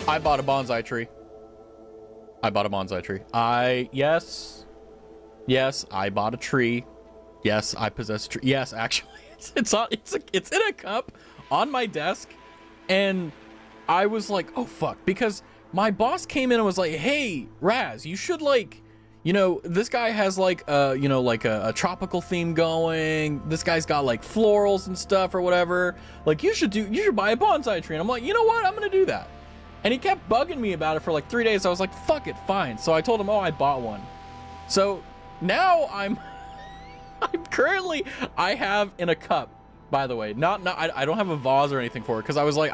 I bought a bonsai tree. I bought a bonsai tree. Yes, I bought a tree. Yes, I possess a tree. Yes, actually, it's in a cup on my desk, and I was like, oh fuck, because my boss came in and was like, hey, Raz, you should like, you know, this guy has like a tropical theme going. This guy's got like florals and stuff or whatever. Like you should buy a bonsai tree. And I'm like, you know what? I'm gonna do that. And he kept bugging me about it for like 3 days. I was like, fuck it, fine. So I told him, oh, I bought one. So now I'm currently, I have in a cup, by the way, I don't have a vase or anything for it. Cause I was like,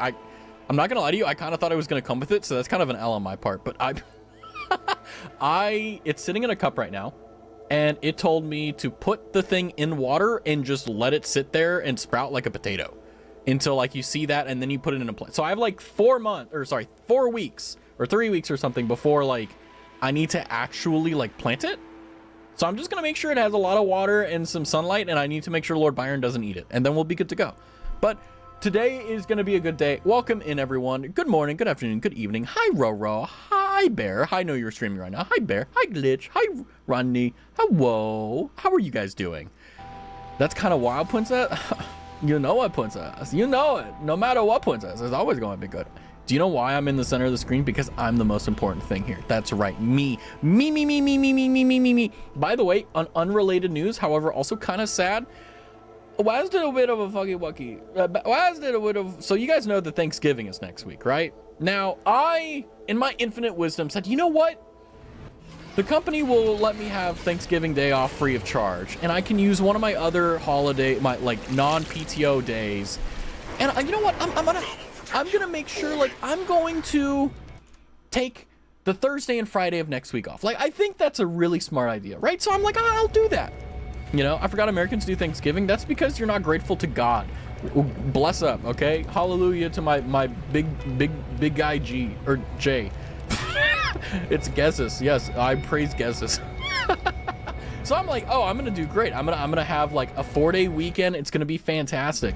I'm not gonna lie to you. I kind of thought it was gonna come with it. So that's kind of an L on my part, but it's sitting in a cup right now, and it told me to put the thing in water and just let it sit there and sprout like a potato until like you see that, and then you put it in a plant. So I have like 4 weeks or 3 weeks or something before like I need to actually like plant it. So I'm just gonna make sure it has a lot of water and some sunlight, and I need to make sure Lord Byron doesn't eat it, and then we'll be good to go. But today is gonna be a good day. Welcome in, everyone. Good morning, good afternoon, good evening. Hi, Roro. Hi, Bear. I know you're streaming right now. Hi, Bear. Hi, Glitch. Hi, Rodney. Hello. How are you guys doing? That's kind of wild, Princess. You know what, Princess? You know it. No matter what, Princess, it's always going to be good. Do you know why I'm in the center of the screen? Because I'm the most important thing here. That's right. Me. By the way, on unrelated news, however, also kind of sad, Waz did a bit of a fucky wucky. Waz did a bit of... So you guys know that Thanksgiving is next week, right? Now, I, in my infinite wisdom, said, you know what? The company will let me have Thanksgiving Day off free of charge, and I can use one of my other holiday, my like non-PTO days. And you know what? I'm gonna make sure, like, I'm going to take the Thursday and Friday of next week off. Like, I think that's a really smart idea, right? So I'm like, I'll do that. You know, I forgot Americans do Thanksgiving. That's because you're not grateful to God. Bless up, okay? Hallelujah to my big guy G or J. It's Gesus. Yes, I praise Gesus. So I'm like, oh, I'm gonna do great. I'm gonna have like a 4-day weekend. It's gonna be fantastic.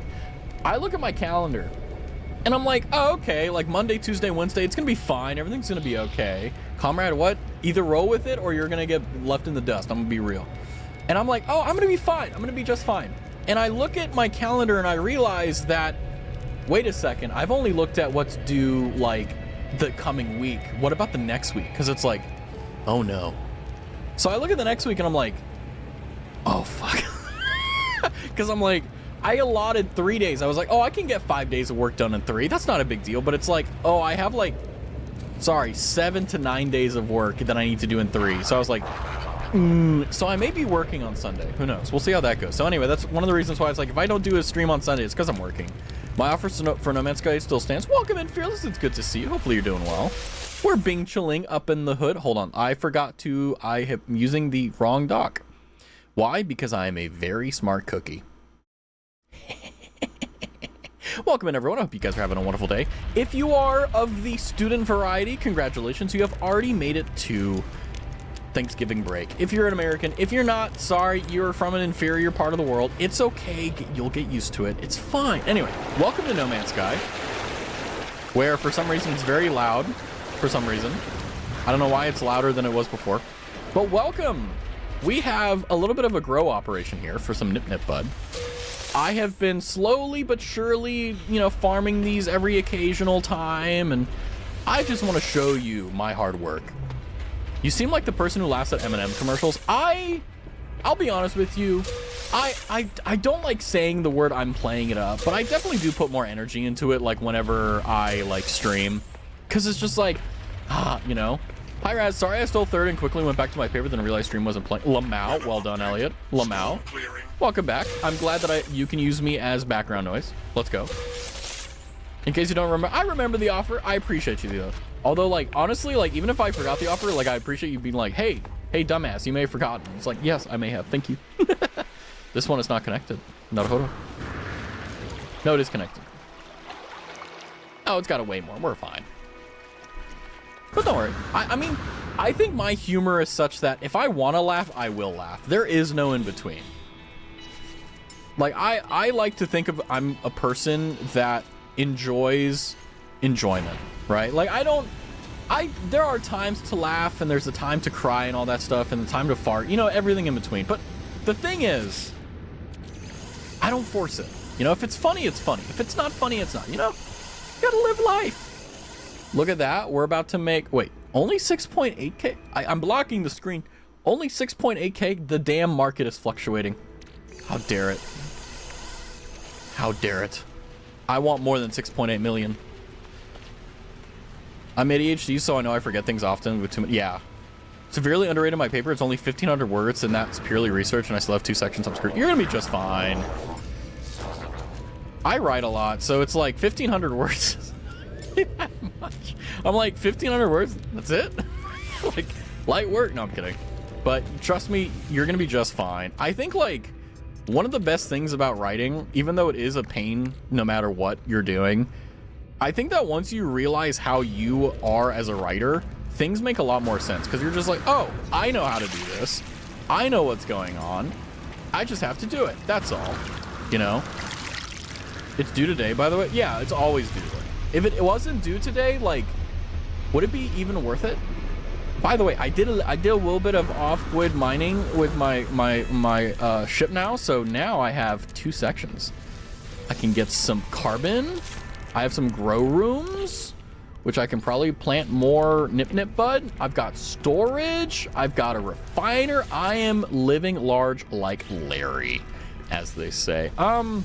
I look at my calendar and I'm like, oh, okay, like Monday, Tuesday, Wednesday, it's gonna be fine. Everything's gonna be okay. Comrade, what? Either roll with it or you're gonna get left in the dust. I'm gonna be real. And I'm like, oh, I'm gonna be fine. I'm gonna be just fine. And I look at my calendar and I realize that, wait a second, I've only looked at what's due like the coming week. What about the next week? Because it's like, oh no. So I look at the next week and I'm like, oh fuck. Because I'm like, I allotted 3 days. I was like, oh, I can get 5 days of work done in 3. That's not a big deal. But it's like, oh, I have like, 7 to 9 days of work that I need to do in 3. So I was like, so I may be working on Sunday. Who knows? We'll see how that goes. So anyway, that's one of the reasons why it's like, if I don't do a stream on Sunday, it's because I'm working. My offer for No Man's Sky still stands. Welcome in, Fearless. It's good to see you. Hopefully you're doing well. We're Bing chilling up in the hood. Hold on. I am using the wrong dock. Why? Because I am a very smart cookie. Welcome in, everyone. I hope you guys are having a wonderful day. If you are of the student variety, congratulations. You have already made it to Thanksgiving break. If you're an American, if you're not, sorry, you're from an inferior part of the world. It's okay. You'll get used to it. It's fine. Anyway, welcome to No Man's Sky, where for some reason it's very loud. For some reason, I don't know why it's louder than it was before, but welcome. We have a little bit of a grow operation here for some nip bud. I have been slowly but surely, you know, farming these every occasional time, and I just want to show you my hard work. You seem like the person who laughs at M&M commercials. I'll be honest with you. I don't like saying the word I'm playing it up, but I definitely do put more energy into it, like whenever I like stream, because it's just like, you know. Hi Raz, sorry I stole third and quickly went back to my paper, then realized stream wasn't playing. Lamau, well done, Elliot. Lamau, welcome back. I'm glad that you can use me as background noise. Let's go. In case you don't remember, I remember the offer. I appreciate you though. Although, like, honestly, like, even if I forgot the offer, like, I appreciate you being like, hey, dumbass, you may have forgotten. It's like, yes, I may have. Thank you. This one is not connected. Naruhodo. No, it is connected. Oh, it's got a way more. We're fine. But don't worry. I mean, I think my humor is such that if I want to laugh, I will laugh. There is no in between. Like, I like to think of I'm a person that enjoys enjoyment, right? Like, there are times to laugh, and there's a time to cry and all that stuff, and the time to fart, you know, everything in between. But the thing is, I don't force it. You know, if it's funny, it's funny. If it's not funny, it's not. You know, you gotta live life. Look at that. We're about to make, wait, only 6.8K? I'm blocking the screen. Only 6.8K? The damn market is fluctuating. How dare it? How dare it? I want more than 6.8 million. I'm ADHD, so I know I forget things often with too many. Yeah. Severely underrated my paper. It's only 1,500 words, and that's purely research, and I still have 2 sections I'm screwed. You're gonna be just fine. I write a lot, so it's like 1,500 words. That much. I'm like, 1,500 words? That's it? Like, light work? No, I'm kidding. But trust me, you're gonna be just fine. I think, like, one of the best things about writing, even though it is a pain no matter what you're doing, I think that once you realize how you are as a writer, things make a lot more sense, because you're just like, oh, I know how to do this. I know what's going on. I just have to do it. That's all. You know? It's due today, by the way. Yeah, it's always due. If it wasn't due today, like, would it be even worth it? By the way, I did a little bit of off-grid mining with my ship now, so now I have 2 sections. I can get some carbon. I have some grow rooms, which I can probably plant more nip bud. I've got storage. I've got a refiner. I am living large like Larry, as they say. A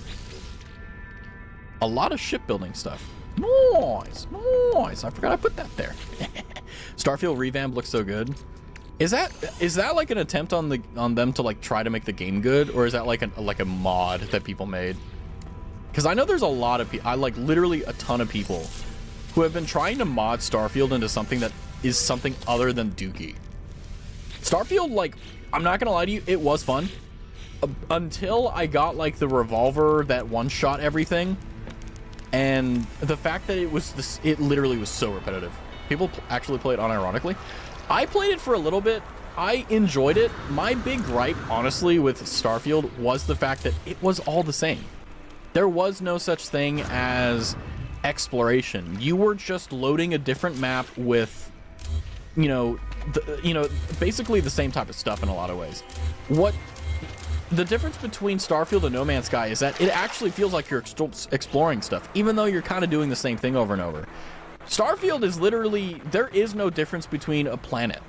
lot of shipbuilding stuff. Nice, nice. I forgot I put that there. Starfield revamp looks so good. Is that like an attempt on them to like try to make the game good, or is that like a mod that people made? Because I know there's a lot of people, like literally a ton of people, who have been trying to mod Starfield into something that is something other than Dookie. Starfield, like, I'm not gonna lie to you, it was fun until I got like the revolver that one-shot everything. And the fact that it literally was so repetitive. People actually play it unironically. I played it for a little bit. I enjoyed it. My big gripe, honestly, with Starfield was the fact that it was all the same. There was no such thing as exploration. You were just loading a different map with, basically the same type of stuff in a lot of ways. The difference between Starfield and No Man's Sky is that it actually feels like you're exploring stuff, even though you're kind of doing the same thing over and over. Starfield is literally, there is no difference between a planet.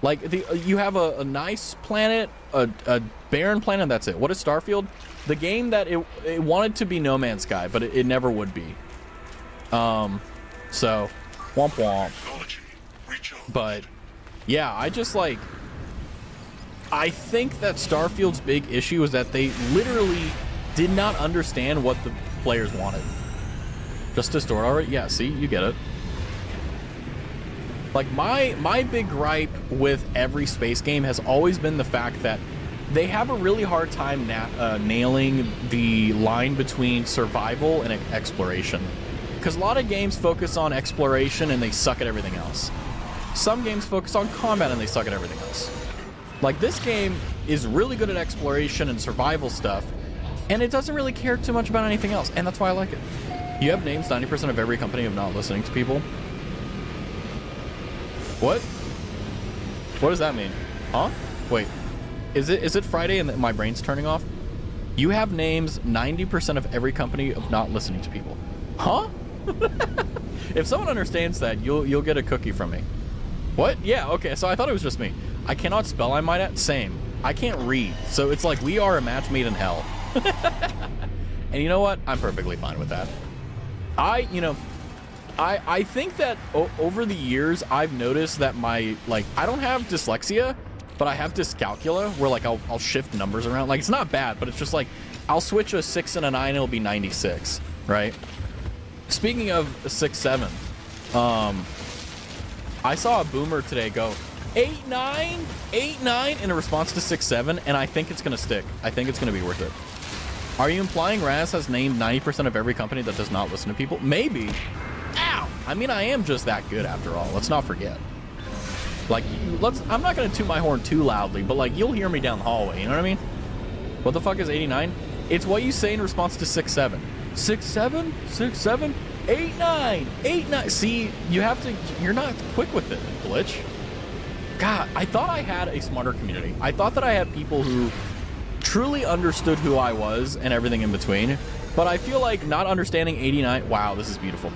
Like, you have a nice planet, a barren planet, that's it. What is Starfield? The game that it wanted to be No Man's Sky, but it never would be. So, womp womp. But, yeah, I think that Starfield's big issue is that they literally did not understand what the players wanted. Just to store it already? Yeah, see, you get it. Like, my big gripe with every space game has always been the fact that they have a really hard time nailing the line between survival and exploration. Because a lot of games focus on exploration and they suck at everything else. Some games focus on combat and they suck at everything else. Like, this game is really good at exploration and survival stuff, and it doesn't really care too much about anything else, and that's why I like it. You have names 90% of every company of not listening to people. What? What does that mean? Huh? Wait. Is it Friday and my brain's turning off? You have names 90% of every company of not listening to people. Huh? If someone understands that, you'll get a cookie from me. What? Yeah, okay, so I thought it was just me. I cannot spell, I might add. Same. I can't read. So it's like we are a match made in hell. And you know what? I'm perfectly fine with that. I think that over the years, I've noticed that I don't have dyslexia, but I have dyscalculia, where like I'll shift numbers around. Like, it's not bad, but it's just like I'll switch a 6 and a 9, it'll be 96, right? Speaking of 6-7, I saw a boomer today go 8-9 in a response to 6-7, and I think it's gonna stick. I think it's gonna be worth it. Are you implying Raz has named 90% of every company that does not listen to people? Maybe. Ow! I mean, I am just that good after all. Let's not forget. Like, I'm not gonna toot my horn too loudly, but like, you'll hear me down the hallway, you know what I mean? What the fuck is 89? It's what you say in response to 6-7. 6-7? 6-7? 89, 89. See, you have to, you're not quick with it, Glitch. God, I thought I had a smarter community. I thought that I had people who truly understood who I was and everything in between. But I feel like not understanding 89, wow, this is beautiful.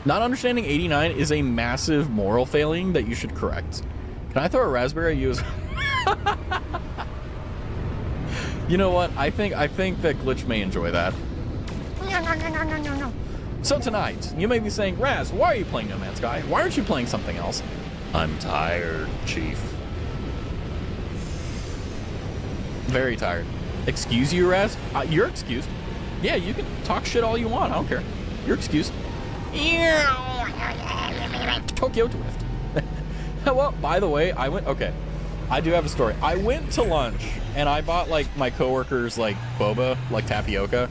Not understanding 89 is a massive moral failing that you should correct. Can I throw a raspberry at you as You know what? I think that Glitch may enjoy that. No. So tonight, you may be saying, Raz, why are you playing No Man's Sky? Why aren't you playing something else? I'm tired, Chief. Very tired. Excuse you, Raz? You're excused. Yeah, you can talk shit all you want. I don't care. You're excused. Tokyo Drift. Well, by the way, okay. I do have a story. I went to lunch and I bought like my coworkers like boba, like tapioca.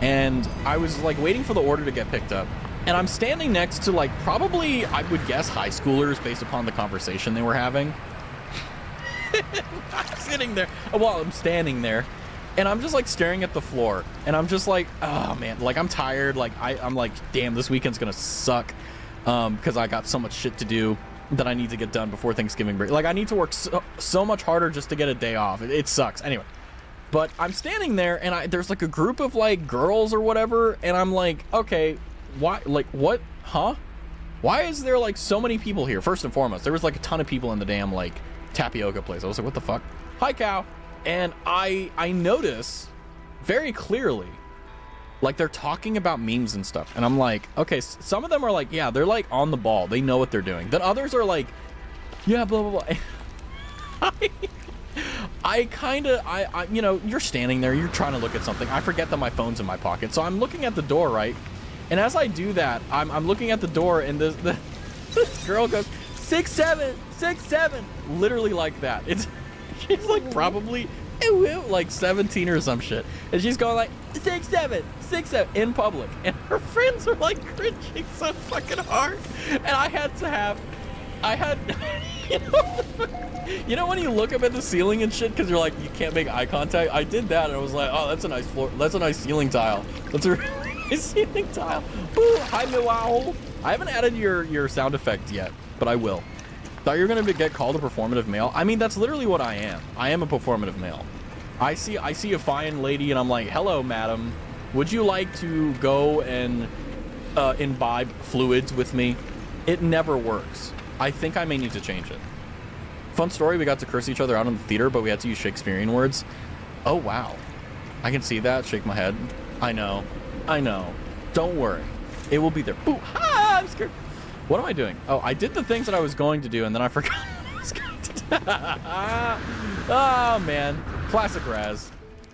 And I was like waiting for the order to get picked up. And I'm standing next to like probably, I would guess, high schoolers based upon the conversation they were having. I'm sitting there, well, I'm standing there, and I'm just like staring at the floor. And I'm just like, oh man, like I'm tired. Like I'm like, damn, this weekend's gonna suck. Because I got so much shit to do that I need to get done before Thanksgiving break. Like I need to work so much harder just to get a day off. It sucks. Anyway. But I'm standing there and there's like a group of like girls or whatever. And I'm like, okay, why? Like what? Huh? Why is there like so many people here? First and foremost, there was like a ton of people in the damn like tapioca place. I was like, what the fuck? Hi, cow. And I notice very clearly, like they're talking about memes and stuff. And I'm like, okay, some of them are like, yeah, they're like on the ball. They know what they're doing. Then others are like, yeah, blah, blah, blah. I kind of, you know, you're standing there, you're trying to look at something. I forget that my phone's in my pocket. So I'm looking at the door, right? And as I do that, I'm looking at the door and this girl goes, 6'7", 6'7", literally like that. She's like probably like 17 or some shit. And she's going like, 6'7", 6'7", in public. And her friends are like cringing so fucking hard. And I had, you know when you look up at the ceiling and shit because you're like, you can't make eye contact? I did that and I was like, oh, that's a nice floor. That's a nice ceiling tile. That's a really nice ceiling tile. Ooh, hi, Miwao. I haven't added your sound effect yet, but I will. Thought you were going to get called a performative male? I mean, that's literally what I am. I am a performative male. I see a fine lady and I'm like, hello, madam. Would you like to go and imbibe fluids with me? It never works. I think I may need to change it. Fun story, we got to curse each other out in the theater, but we had to use Shakespearean words. Oh, wow. I can see that. Shake my head. I know. Don't worry. It will be there. Boo! Ah, I'm scared. What am I doing? Oh, I did the things that I was going to do, and then I forgot what I was going to do. Oh, man. Classic Raz.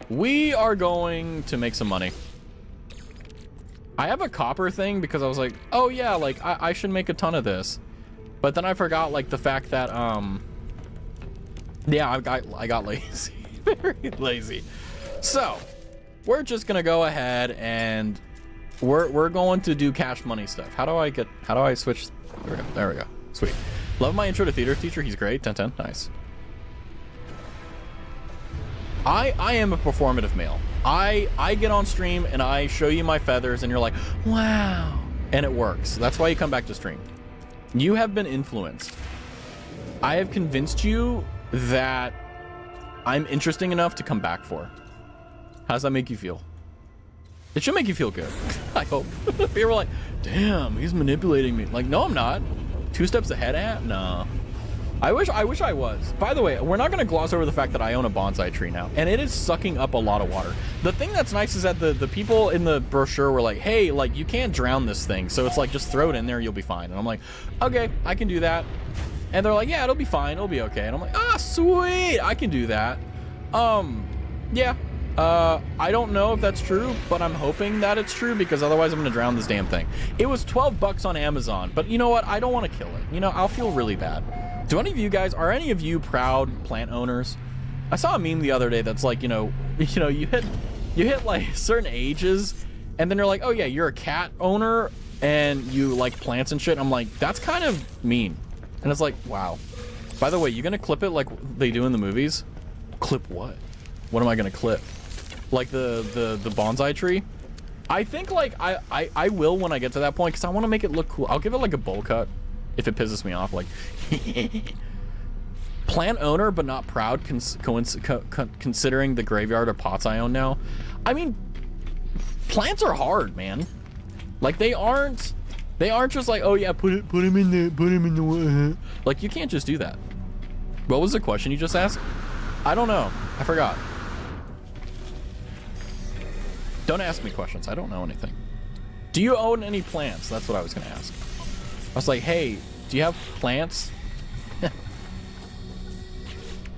We are going to make some money. I have a copper thing because I was like, oh, yeah, like, I should make a ton of this. But then I forgot, like, the fact that, yeah, I got lazy. Very lazy. So, we're just gonna go ahead and we're going to do cash money stuff. How do I switch? There we go. Sweet. Love my intro to theater teacher. He's great. 10/10. Nice. I am a performative male. I get on stream and I show you my feathers and you're like, wow. And it works. That's why you come back to stream. You have been influenced. I have convinced you that I'm interesting enough to come back for. How does that make you feel? It should make you feel good. I hope. People were like, damn, he's manipulating me. Like, no, I'm not. 2 steps ahead at? No. I wish I was. By the way, we're not going to gloss over the fact that I own a bonsai tree now, and it is sucking up a lot of water. The thing that's nice is that the people in the brochure were like, hey, like, you can't drown this thing, so it's like, just throw it in there, you'll be fine. And I'm like, okay, I can do that. And they're like, yeah, it'll be fine, it'll be okay. And I'm like, ah, sweet, I can do that. Yeah. I don't know if that's true, but I'm hoping that it's true because otherwise I'm gonna drown this damn thing. It was 12 bucks on Amazon, but you know what? I don't want to kill it. You know, I'll feel really bad. Do any of you guys, are any of you proud plant owners? I saw a meme the other day that's like, you hit like certain ages and then they're like, oh yeah, you're a cat owner and you like plants and shit. I'm like, that's kind of mean. And it's like, wow. By the way, you gonna clip it like they do in the movies? Clip what? What am I gonna clip? Like the bonsai tree? I think like I will when I get to that point because I want to make it look cool. I'll give it like a bowl cut if it pisses me off. Like plant owner, but not proud, considering the graveyard of pots I own now. I mean, plants are hard, man. Like they aren't just like, oh yeah, put him in the like you can't just do that. What was the question you just asked? I don't know. I forgot. Don't ask me questions. I don't know anything. Do you own any plants? That's what I was gonna ask. I was like, hey, do you have plants?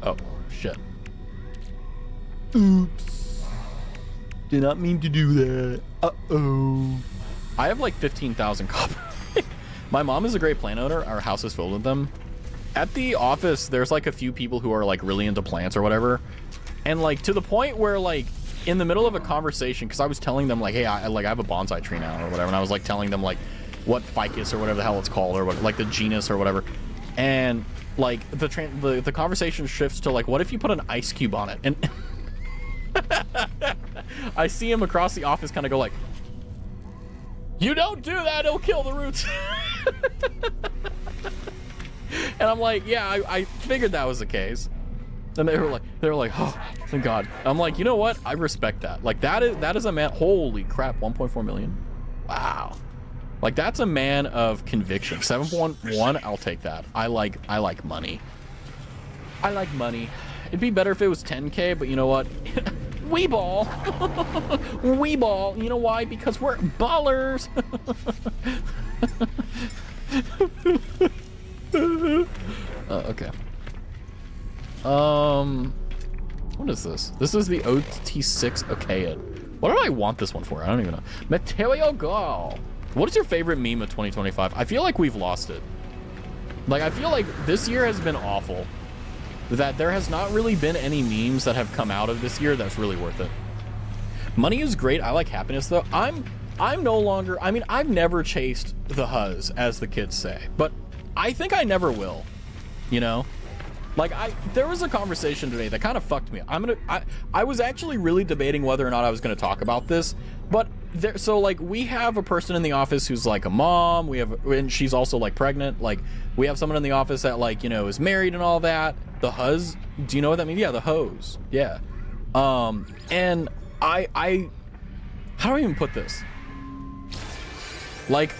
Oh, shit. Oops. Did not mean to do that. Uh-oh. I have like 15,000 copper. My mom is a great plant owner. Our house is filled with them. At the office, there's like a few people who are like really into plants or whatever. And like to the point where like in the middle of a conversation, because I was telling them like, hey, I have a bonsai tree now or whatever. And I was like telling them like what ficus or whatever the hell it's called or what, like the genus or whatever. And like the conversation shifts to like, what if you put an ice cube on it? And I see him across the office kind of go like, you don't do that, it'll kill the roots. And I'm like, yeah, I figured that was the case. And they were like, oh, thank God. I'm like, you know what? I respect that. Like that is a man. Holy crap, 1.4 million. Wow. Like that's a man of conviction. 7.1, I'll take that. I like money. I like money. It'd be better if it was 10K, but you know what? We ball. We ball. You know why? Because we're ballers. Okay. What is this? This is the OT6 Okaid. What did I want this one for? I don't even know. Material Gall. What is your favorite meme of 2025? I feel like we've lost it. Like, I feel like this year has been awful. That there has not really been any memes that have come out of this year that's really worth it. Money is great. I like happiness, though. I'm no longer... I mean, I've never chased the huzz, as the kids say. But I think I never will. You know? Like, there was a conversation today that kind of fucked me. I was actually really debating whether or not I was going to talk about this. But... so like we have a person in the office who's like a mom, and she's also like pregnant. Like we have someone in the office that like, you know, is married and all that. The huzz, do you know what that means? Yeah, the hose. Yeah. And how do I even put this? Like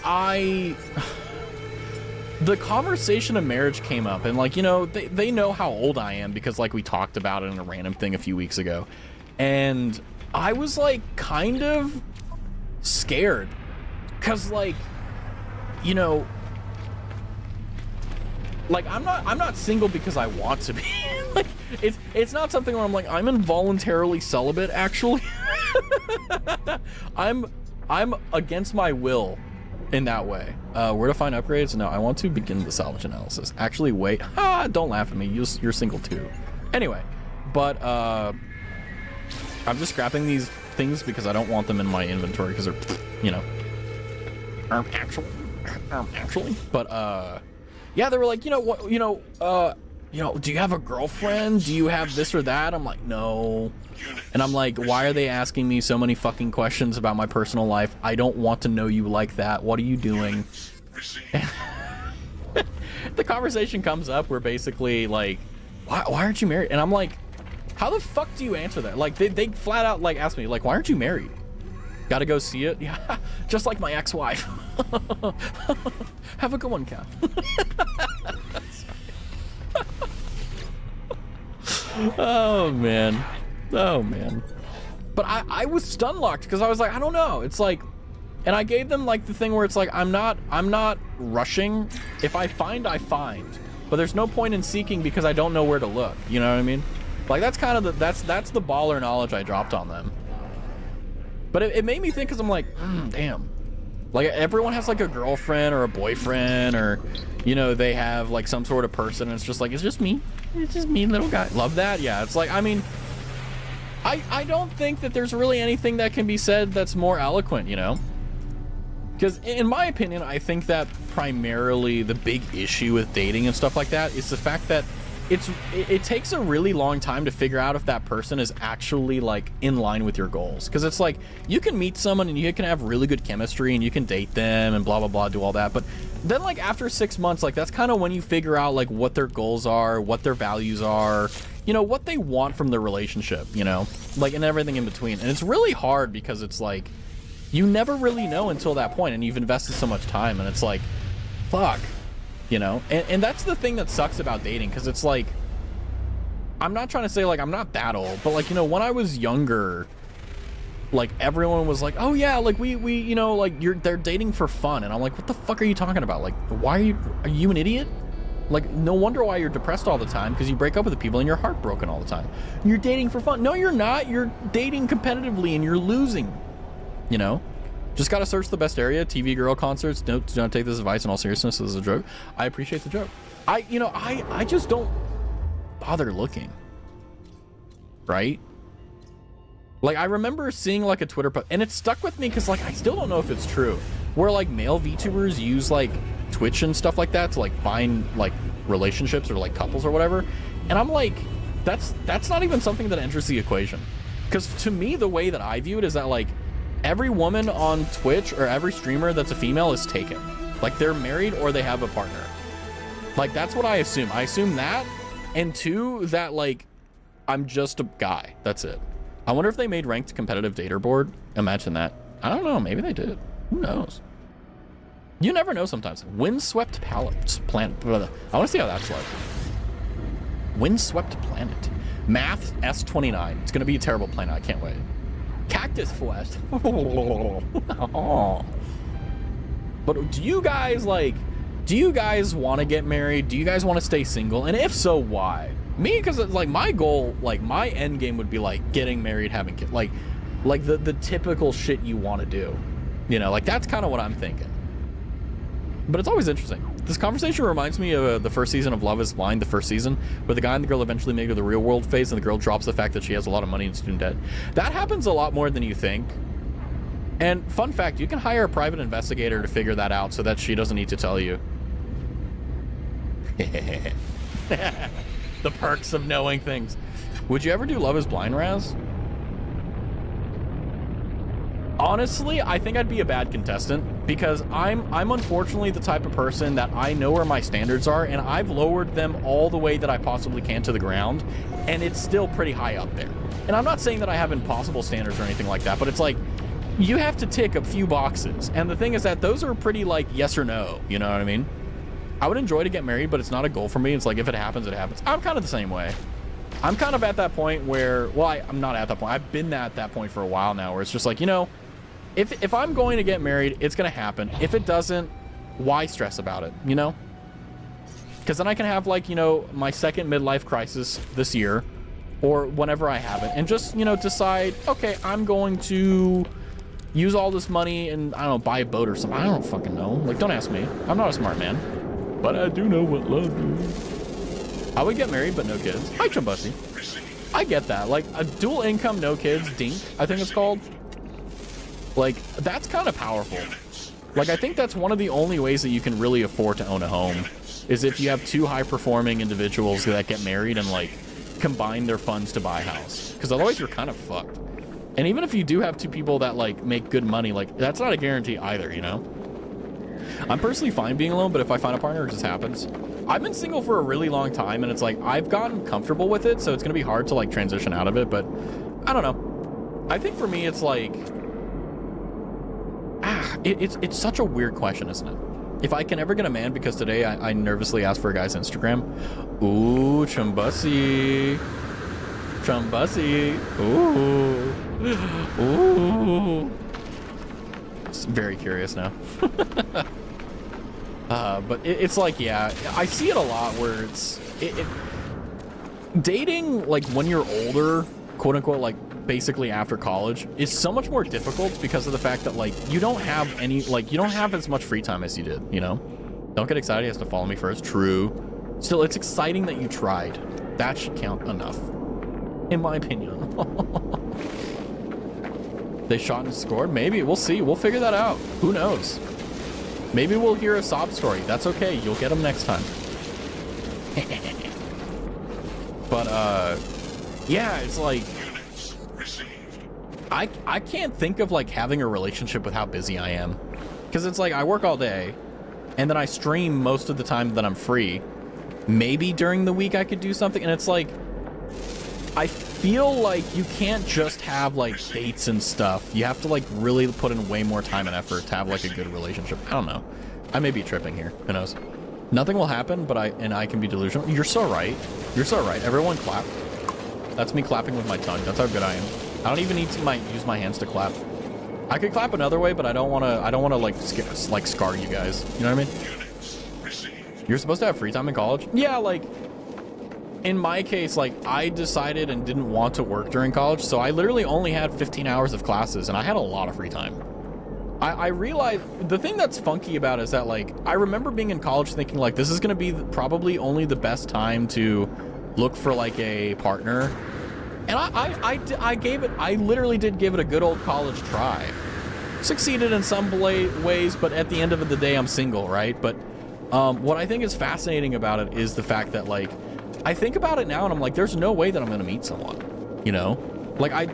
the conversation of marriage came up, and like, you know, they know how old I am because like we talked about it in a random thing a few weeks ago. And I was like kind of scared because like, you know, like I'm not single because I want to be. Like it's not something where I'm like I'm involuntarily celibate. Actually, I'm against my will in that way. Where to find upgrades? No, I want to begin the salvage analysis. Actually, wait. Don't laugh at me. You're single too. Anyway, but I'm just scrapping these things because I don't want them in my inventory because they're, you know, actually. But yeah, they were like, you know what, you know, do you have a girlfriend? Do you have this or that? I'm like, no. And I'm like, why are they asking me so many fucking questions about my personal life? I don't want to know you like that. What are you doing? The conversation comes up where basically like, why aren't you married? And I'm like, how the fuck do you answer that? Like they flat out like ask me like, why aren't you married? Gotta go see it? Yeah, just like my ex-wife. Have a good one, Kat. Oh man. But I was stun locked because I was like, I don't know. It's like, and I gave them like the thing where it's like, I'm not rushing. If I find, I find. But there's no point in seeking because I don't know where to look. You know what I mean? Like that's kind of that's the baller knowledge I dropped on them. But it made me think because I'm like, damn. Like everyone has like a girlfriend or a boyfriend or, you know, they have like some sort of person and it's just like, it's just me, little guy. Love that. Yeah, it's like, I mean, I don't think that there's really anything that can be said that's more eloquent, you know? Because in my opinion, I think that primarily the big issue with dating and stuff like that is the fact that it takes a really long time to figure out if that person is actually like in line with your goals, because it's like you can meet someone and you can have really good chemistry and you can date them and blah blah blah, do all that, but then like after 6 months, like that's kind of when you figure out like what their goals are, what their values are, you know, what they want from the relationship, you know, like, and everything in between. And it's really hard because it's like you never really know until that point, and you've invested so much time, and it's like fuck, you know. And that's the thing that sucks about dating, because it's like, I'm not trying to say like I'm not that old, but like, you know, when I was younger, like everyone was like, oh yeah, like we you know, like they're dating for fun, and I'm like, what the fuck are you talking about? Like, why are you an idiot? Like, no wonder why you're depressed all the time, because you break up with the people and you're heartbroken all the time. You're dating for fun. No, you're not. You're dating competitively and you're losing, you know. Just gotta search the best area, TV girl concerts. Do not take this advice in all seriousness. This is a joke. I appreciate the joke. I just don't bother looking, right? Like, I remember seeing like a Twitter post, and it stuck with me because like I still don't know if it's true, where like male VTubers use like Twitch and stuff like that to like find like relationships or like couples or whatever. And I'm like, that's not even something that enters the equation, because to me the way that I view it is that like every woman on Twitch or every streamer that's a female is taken. Like, they're married or they have a partner. Like, that's what I assume. I assume that, and two, that like I'm just a guy. That's it. I wonder if they made ranked competitive dater board. Imagine that. I don't know. Maybe they did. Who knows? You never know sometimes. Windswept planet. I want to see how that's like. Windswept planet. Math S29. It's going to be a terrible planet. I can't wait. Cactus Forest. But do you guys want to get married? Do you guys want to stay single? And if so, why? Me, because it's like my goal, like my end game would be like getting married, having kids, like the typical shit you want to do, you know, like that's kind of what I'm thinking. But it's always interesting. This conversation reminds me of the first season of Love is Blind, the first season, where the guy and the girl eventually make it to the real world phase, and the girl drops the fact that she has a lot of money and student debt. That happens a lot more than you think. And fun fact, you can hire a private investigator to figure that out so that she doesn't need to tell you. The perks of knowing things. Would you ever do Love is Blind, Raz? Honestly, I think I'd be a bad contestant, because I'm unfortunately the type of person that I know where my standards are, and I've lowered them all the way that I possibly can to the ground, and it's still pretty high up there. And I'm not saying that I have impossible standards or anything like that, but it's like, you have to tick a few boxes. And the thing is that those are pretty like yes or no, you know what I mean? I would enjoy to get married, but it's not a goal for me. It's like, if it happens, it happens. I'm kind of the same way. I'm kind of at that point where, well, I'm not at that point. I've been at that point for a while now, where it's just like, you know, if I'm going to get married, it's going to happen. If it doesn't, why stress about it, you know? Because then I can have, like, you know, my second midlife crisis this year, or whenever I have it, and just, you know, decide, okay, I'm going to use all this money and, I don't know, buy a boat or something. I don't fucking know. Like, don't ask me. I'm not a smart man. But I do know what love is. I would get married, but no kids. Hi, Chumbussy. I get that. Like, a dual income, no kids, dink, I think it's called. Like, that's kind of powerful. Like, I think that's one of the only ways that you can really afford to own a home, is if you have two high-performing individuals that get married and, like, combine their funds to buy a house. Because otherwise, you're kind of fucked. And even if you do have two people that, like, make good money, like, that's not a guarantee either, you know? I'm personally fine being alone, but if I find a partner, it just happens. I've been single for a really long time, and it's like, I've gotten comfortable with it, so it's gonna be hard to, like, transition out of it, but I don't know. I think for me, it's like, it's such a weird question, isn't it? If I can ever get a man, because today I nervously asked for a guy's Instagram. Ooh, Chumbussy. Chumbussy. Ooh. Ooh. It's very curious now. But it's like, yeah, I see it a lot where it's dating, like, when you're older, quote unquote, like, basically after college, is so much more difficult because of the fact that, like, you don't have as much free time as you did, you know? Don't get excited, he has to follow me first. True. Still, it's exciting that you tried. That should count enough, in my opinion. They shot and scored? Maybe. We'll see. We'll figure that out. Who knows? Maybe we'll hear a sob story. That's okay. You'll get them next time. But yeah, it's like I can't think of like having a relationship with how busy I am, because it's like I work all day and then I stream most of the time that I'm free. Maybe during the week I could do something, and it's like I feel like you can't just have like dates and stuff. You have to like really put in way more time and effort to have like a good relationship. I don't know. I may be tripping here. Who knows? Nothing will happen, but I can be delusional. You're so right. You're so right. Everyone clap. That's me clapping with my tongue. That's how good I am. I don't even need to use my hands to clap. I could clap another way, but I don't want to like scar you guys. You know what I mean? You're supposed to have free time in college? Yeah, like in my case, like I decided and didn't want to work during college, so I literally only had 15 hours of classes and I had a lot of free time. I realized the thing that's funky about it is that like I remember being in college thinking like this is going to be probably only the best time to look for like a partner. And I literally did give it a good old college try. Succeeded in some ways, but at the end of the day, I'm single, right? But what I think is fascinating about it is the fact that like, I think about it now and I'm like, there's no way that I'm gonna meet someone, you know? Like I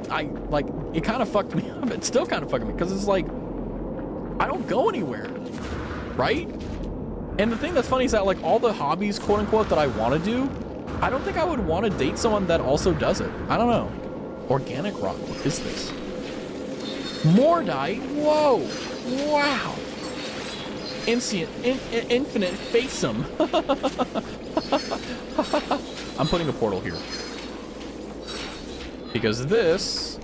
like, it kind of fucked me up. It's still kind of fucking me because it's like, I don't go anywhere, right? And the thing that's funny is that like all the hobbies, quote unquote, that I want to do, I don't think I would want to date someone that also does it. I don't know. Organic rock, what is this? Mordite, whoa, wow. Infinite faceum. I'm putting a portal here. Because this,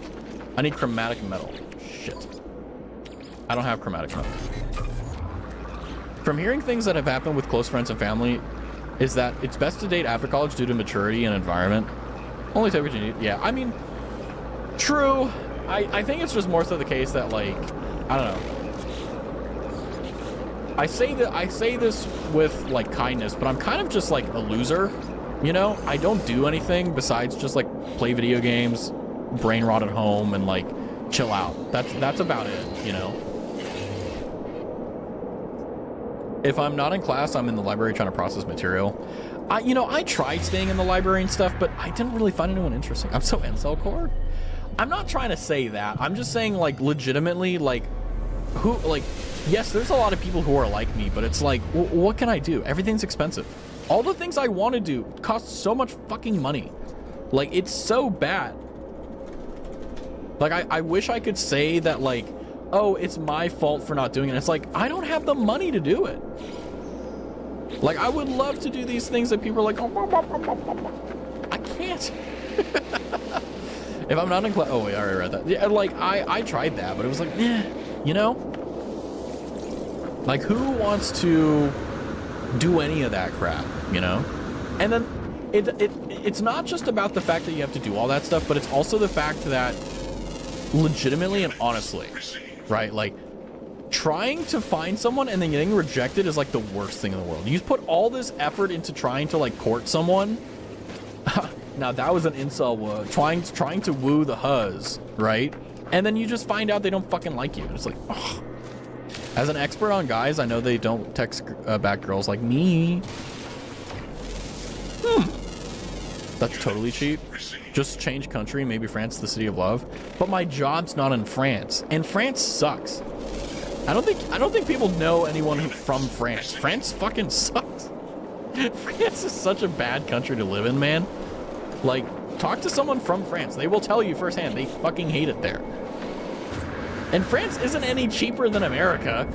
I need chromatic metal. Shit. I don't have chromatic metal. From hearing things that have happened with close friends and family is that it's best to date after college due to maturity and environment. Only take what you need. Yeah, I mean, true. I think it's just more so the case that like, I don't know. I say this with like kindness, but I'm kind of just like a loser, you know? I don't do anything besides just like play video games, brain rot at home, and like chill out. That's about it, you know? If I'm not in class, I'm in the library trying to process material. I tried staying in the library and stuff, but I didn't really find anyone interesting. I'm so incel core. I'm not trying to say that. I'm just saying like legitimately like yes, there's a lot of people who are like me, but it's like, what can I do? Everything's expensive. All the things I want to do cost so much fucking money. Like, it's so bad. Like, I wish I could say that, like, oh, it's my fault for not doing it. It's like, I don't have the money to do it. Like, I would love to do these things that people are like, oh, I can't. If I'm not in class, oh wait, I already read that. Yeah, like, I tried that, but it was like, you know? Like, who wants to do any of that crap, you know? And then it's not just about the fact that you have to do all that stuff, but it's also the fact that legitimately and honestly, right? Like, trying to find someone and then getting rejected is like the worst thing in the world. You put all this effort into trying to like court someone. Now that was an incel word. Trying to woo the huzz, right? And then you just find out they don't fucking like you. It's like, ugh. As an expert on guys, I know they don't text back girls like me. That's totally cheap. Just change country, maybe France, the city of love. But my job's not in France, and France sucks. I don't think people know anyone from France. France fucking sucks. France is such a bad country to live in, man. Like, talk to someone from France. They will tell you firsthand. They fucking hate it there. And France isn't any cheaper than America.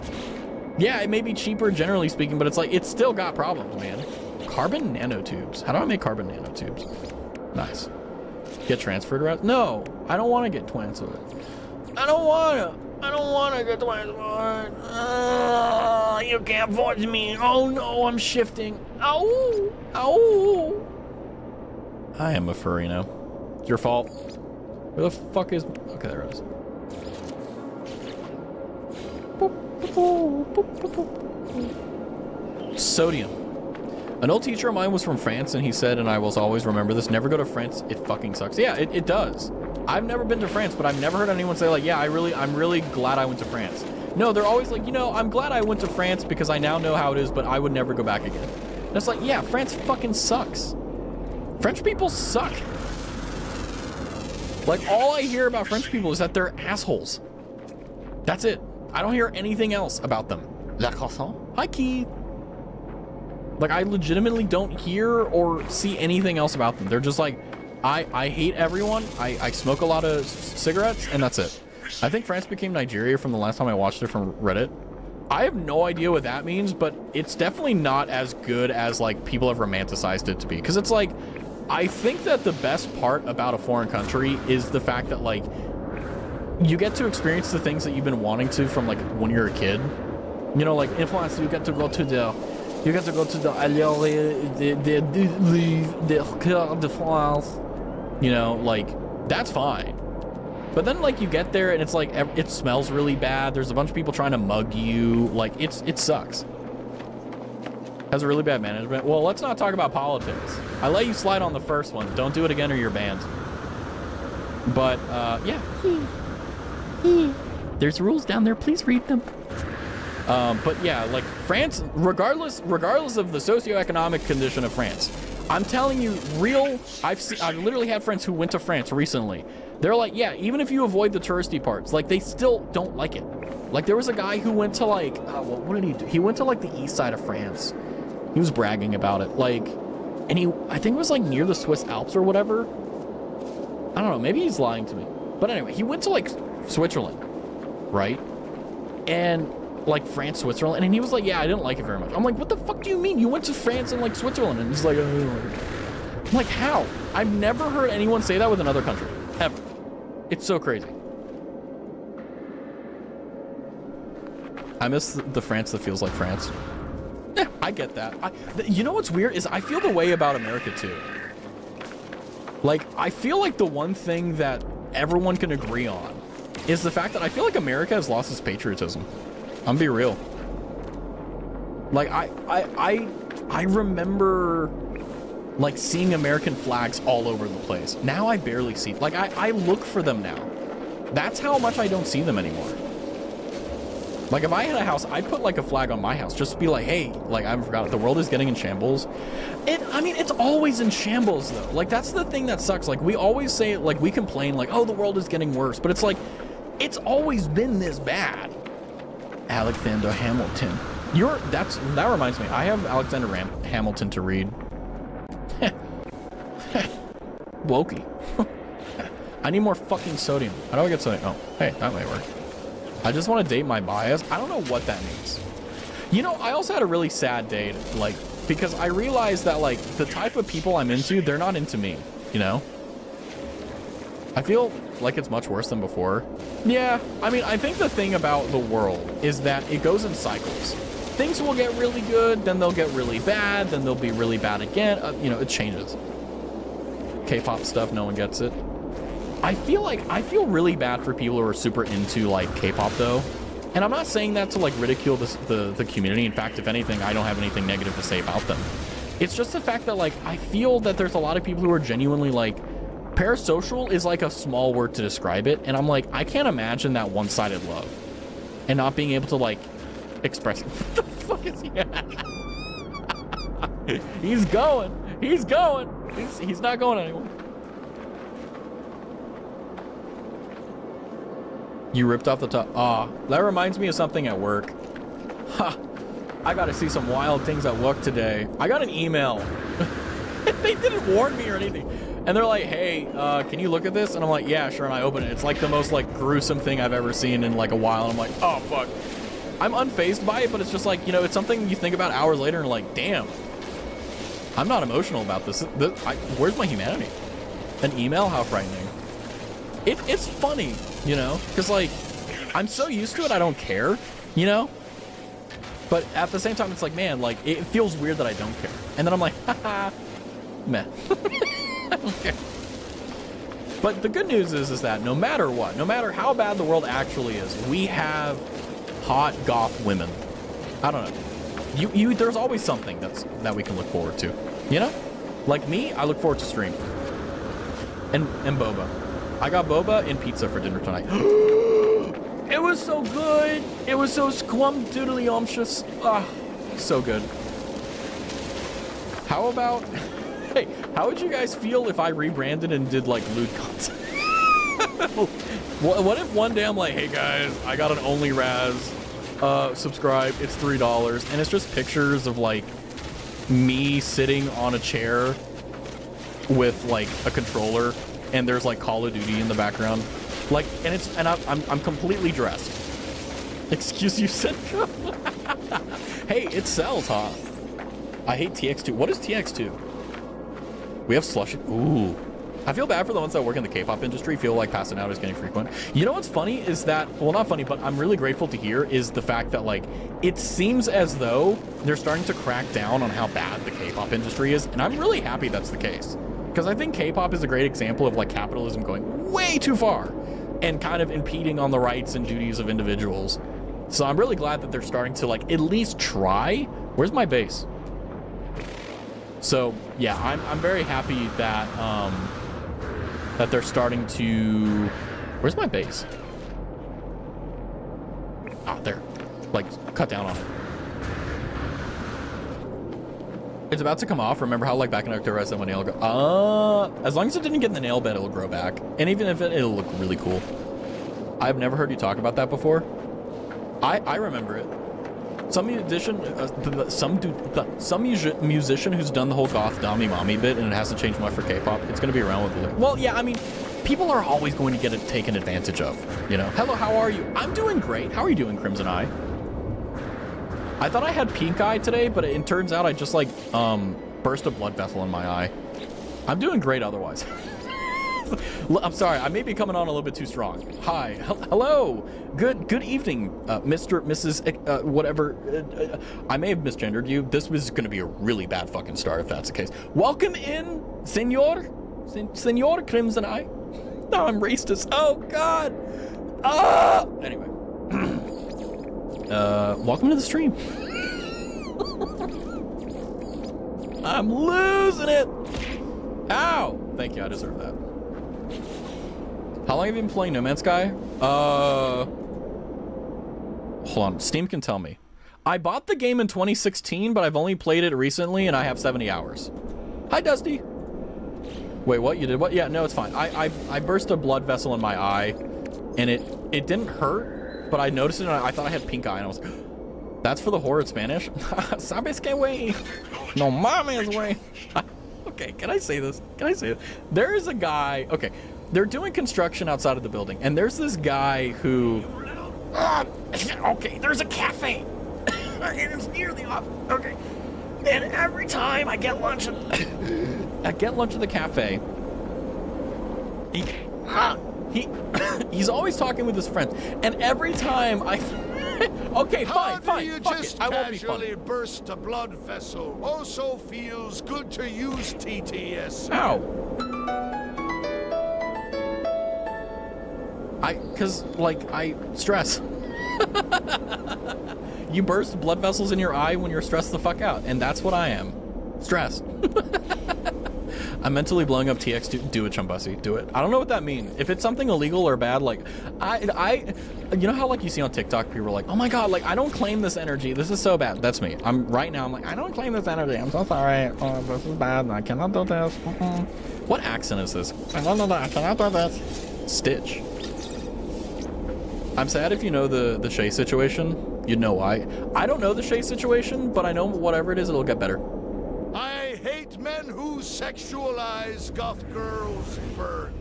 Yeah, it may be cheaper generally speaking, but it's like, it's still got problems, man. Carbon nanotubes. How do I make carbon nanotubes? Nice. Get transferred around? No, I don't want to get transferred. I don't want to get transferred. You can't force me. Oh no, I'm shifting. Ow, ow. I am a furry now. It's your fault. Where the fuck is... Okay, there it is. Sodium. An old teacher of mine was from France, and he said, and I will always remember this, never go to France, it fucking sucks. Yeah, it does. I've never been to France, but I've never heard anyone say like, yeah, I'm really glad I went to France. No, they're always like, you know, I'm glad I went to France because I now know how it is, but I would never go back again. And it's like, yeah, France fucking sucks. French people suck. Like, all I hear about French people is that they're assholes. That's it. I don't hear anything else about them. La croissant. Hi, Keith. Like, I legitimately don't hear or see anything else about them. They're just like, I hate everyone. I smoke a lot of cigarettes, and that's it. I think France became Nigeria from the last time I watched it from Reddit. I have no idea what that means, but it's definitely not as good as, like, people have romanticized it to be. Because it's like, I think that the best part about a foreign country is the fact that, like, you get to experience the things that you've been wanting to from, like, when you're a kid. You know, like, in France, you get to go to the Coeur de France. You know, like, that's fine. But then, like, you get there and it's like, it smells really bad. There's a bunch of people trying to mug you. Like, it sucks. Has a really bad management. Well, let's not talk about politics. I let you slide on the first one. Don't do it again or you're banned. But, yeah. There's rules down there. Please read them. But yeah, like, France, regardless of the socioeconomic condition of France, I'm telling you, I've literally had friends who went to France recently. They're like, yeah, even if you avoid the touristy parts, like, they still don't like it. Like, there was a guy who went to, like, what did he do? He went to, like, the east side of France. He was bragging about it, like, and I think it was, like, near the Swiss Alps or whatever. I don't know, maybe he's lying to me. But anyway, he went to, like, Switzerland, right? And, like, France, Switzerland, and he was like, yeah, I didn't like it very much. I'm like, what the fuck do you mean? You went to France and, like, Switzerland? And he's like, I'm like, how? I've never heard anyone say that with another country, ever. It's so crazy. I miss the France that feels like France. Yeah, I get that. You know what's weird is I feel the way about America too. Like, I feel like the one thing that everyone can agree on is the fact that I feel like America has lost its patriotism. I'm gonna be real. Like, I remember, like, seeing American flags all over the place. Now I barely see, like, I look for them now. That's how much I don't see them anymore. Like, if I had a house, I'd put, like, a flag on my house just to be like, hey, like, I forgot it. The world is getting in shambles. I mean, it's always in shambles, though. Like, that's the thing that sucks. Like, we always say, like, we complain, like, oh, the world is getting worse. But it's like, it's always been this bad. Alexander Hamilton. That reminds me. I have Alexander Hamilton to read. Wokey. I need more fucking sodium. How do I get sodium? Oh, hey, that might work. I just want to date my bias. I don't know what that means. You know, I also had a really sad day, like, because I realized that, like, the type of people I'm into, they're not into me, you know? I feel like it's much worse than before. Yeah, I mean, I think the thing about the world is that it goes in cycles. Things will get really good, then they'll get really bad, then they'll be really bad again. You know, it changes. K-pop stuff, no one gets it. I feel really bad for people who are super into, like, K-pop, though. And I'm not saying that to, like, ridicule the community. In fact, if anything, I don't have anything negative to say about them. It's just the fact that, like, I feel that there's a lot of people who are genuinely, like, parasocial is, like, a small word to describe it. And I'm like, I can't imagine that one-sided love. And not being able to, like, express it. What the fuck is he at? He's going. He's going. He's not going anywhere. You ripped off the top. That reminds me of something at work. Ha! I gotta see some wild things at work today. I got an email. They didn't warn me or anything. And they're like, hey, can you look at this? And I'm like, yeah, sure. And I open it. It's like the most, like, gruesome thing I've ever seen in, like, a while. And I'm like, oh, fuck. I'm unfazed by it, but it's just like, you know, it's something you think about hours later and like, damn. I'm not emotional about this. Where's my humanity? An email? How frightening. It's funny, you know, because, like, I'm so used to it, I don't care, you know? But at the same time, it's like, man, like, it feels weird that I don't care. And then I'm like, haha, meh. I don't care. But the good news is that no matter what, no matter how bad the world actually is, we have hot goth women. I don't know. There's always something that we can look forward to, you know? Like me, I look forward to stream. And boba. I got boba and pizza for dinner tonight. It was so good. It was so scrumdoodly-umptious. Ah, so good. How about Hey, how would you guys feel if I rebranded and did like lewd content? What if one day I'm like, hey guys, I got an only Raz, subscribe, it's $3, and it's just pictures of like me sitting on a chair with like a controller, and there's like Call of Duty in the background, like, and I'm completely dressed. Excuse you, Senko. Hey, it sells, huh? I hate TX2. What is TX2? We have slushy. Ooh. I feel bad for the ones that work in the K-pop industry, feel like passing out is getting frequent. You know what's funny is that, well, not funny, but I'm really grateful to hear is the fact that like, it seems as though they're starting to crack down on how bad the K-pop industry is. And I'm really happy that's the case. Because I think K-pop is a great example of like capitalism going way too far and kind of impeding on the rights and duties of individuals. So I'm really glad that they're starting to like at least try. Where's my base? So yeah, I'm very happy that that they're starting to. Where's my base? Ah, there. Like, cut down on it. It's about to come off. Remember how like back in October I said my nail go. As long as it didn't get in the nail bed, it'll grow back. And even if it'll look really cool. I've never heard you talk about that before. I remember it. Some musician, some musician who's done the whole goth Dami Mommy bit, and it hasn't changed much for K-pop. It's gonna be around with it. Well, yeah, I mean, people are always going to get it taken advantage of. You know. Hello, how are you? I'm doing great. How are you doing, Crimson Eye? I thought I had pink eye today, but it turns out I just like burst a blood vessel in my eye. I'm doing great otherwise. I'm sorry, I may be coming on a little bit too strong. Hi, hello, good evening, Mr., Mrs., whatever. I may have misgendered you. This was going to be a really bad fucking start if that's the case. Welcome in, Senor Crimson Eye. No, I'm racist. Oh God. Anyway, welcome to the stream. I'm losing it. Ow! Thank you, I deserve that. How long have you been playing No Man's Sky? Hold on, Steam can tell me. I bought the game in 2016, but I've only played it recently, and I have 70 hours. Hi, Dusty. Wait, what? You did what? Yeah, no, it's fine. I burst a blood vessel in my eye, and it didn't hurt, but I noticed it, and I thought I had pink eye, and I was like, that's for the horror in Spanish? Sabes que way? No mames way. Okay, can I say this? Can I say it? There is a guy, okay, they're doing construction outside of the building, and there's this guy who, okay, there's a cafe, and it's near the office, okay, and every time I get lunch at, the cafe, he's always talking with his friends, and every time I, okay, fine, fuck it, I won't be funny. Burst a blood vessel. Also feels good to use TTS. Ow. Cause like I stress. You burst blood vessels in your eye when you're stressed the fuck out, and that's what I am. Stressed. I'm mentally blowing up TX. Do it, Chumbussy. Do it. I don't know what that means. If it's something illegal or bad, like you know how like you see on TikTok people are like, oh my god, like I don't claim this energy. This is so bad. That's me. I'm like, I don't claim this energy. I'm so sorry. Oh, this is bad. I cannot do this. What accent is this? I don't know that. I cannot do this. Stitch. I'm sad if you know the Shay situation. You'd know why. I don't know the Shay situation, but I know whatever it is, it'll get better. I hate men who sexualize goth girls. Burn.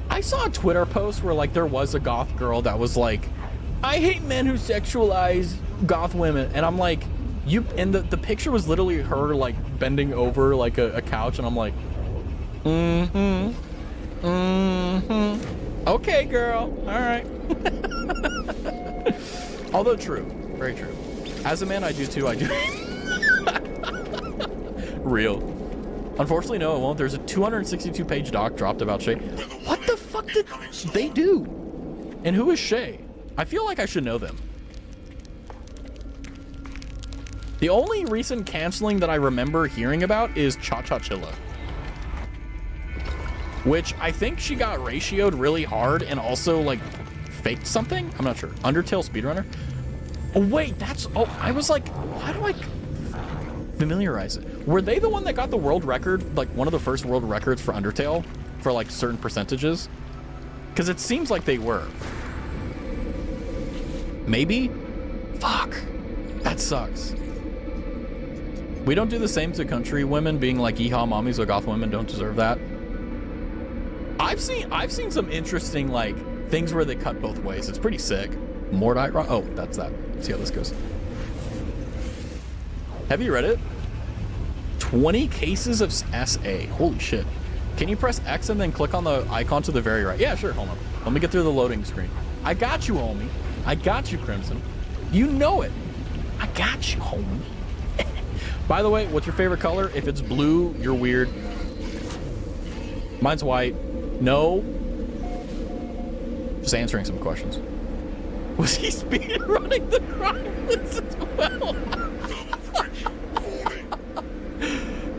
I saw a Twitter post where like there was a goth girl that was like, I hate men who sexualize goth women, and I'm like, and the picture was literally her like bending over like a couch, and I'm like, okay, girl. All right. Although true, very true. As a man, I do too. I do. Real. Unfortunately, no, it won't. There's a 262-page doc dropped about Shay. What the fuck did they do? And who is Shay? I feel like I should know them. The only recent canceling that I remember hearing about is Cha Cha Chilla, which I think she got ratioed really hard and also like faked something. I'm not sure. Undertale speedrunner. Oh wait, that's, oh, I was like, why do I, Familiarize it. Were they the one that got the world record, like one of the first world records for Undertale, for like certain percentages? Because it seems like they were. Maybe? Fuck. That sucks. We don't do the same to country women being like yeehaw mommies, or goth women don't deserve that. I've seen some interesting like things where they cut both ways. It's pretty sick. Mordite. Oh, that's that. Let's see how this goes. Have you read it? 20 cases of SA. Holy shit. Can you press X and then click on the icon to the very right? Yeah, sure. Hold on. Let me get through the loading screen. I got you, homie. I got you, Crimson. You know it. I got you, homie. By the way, what's your favorite color? If it's blue, you're weird. Mine's white. No. Just answering some questions. Was he speed running the crime list as well?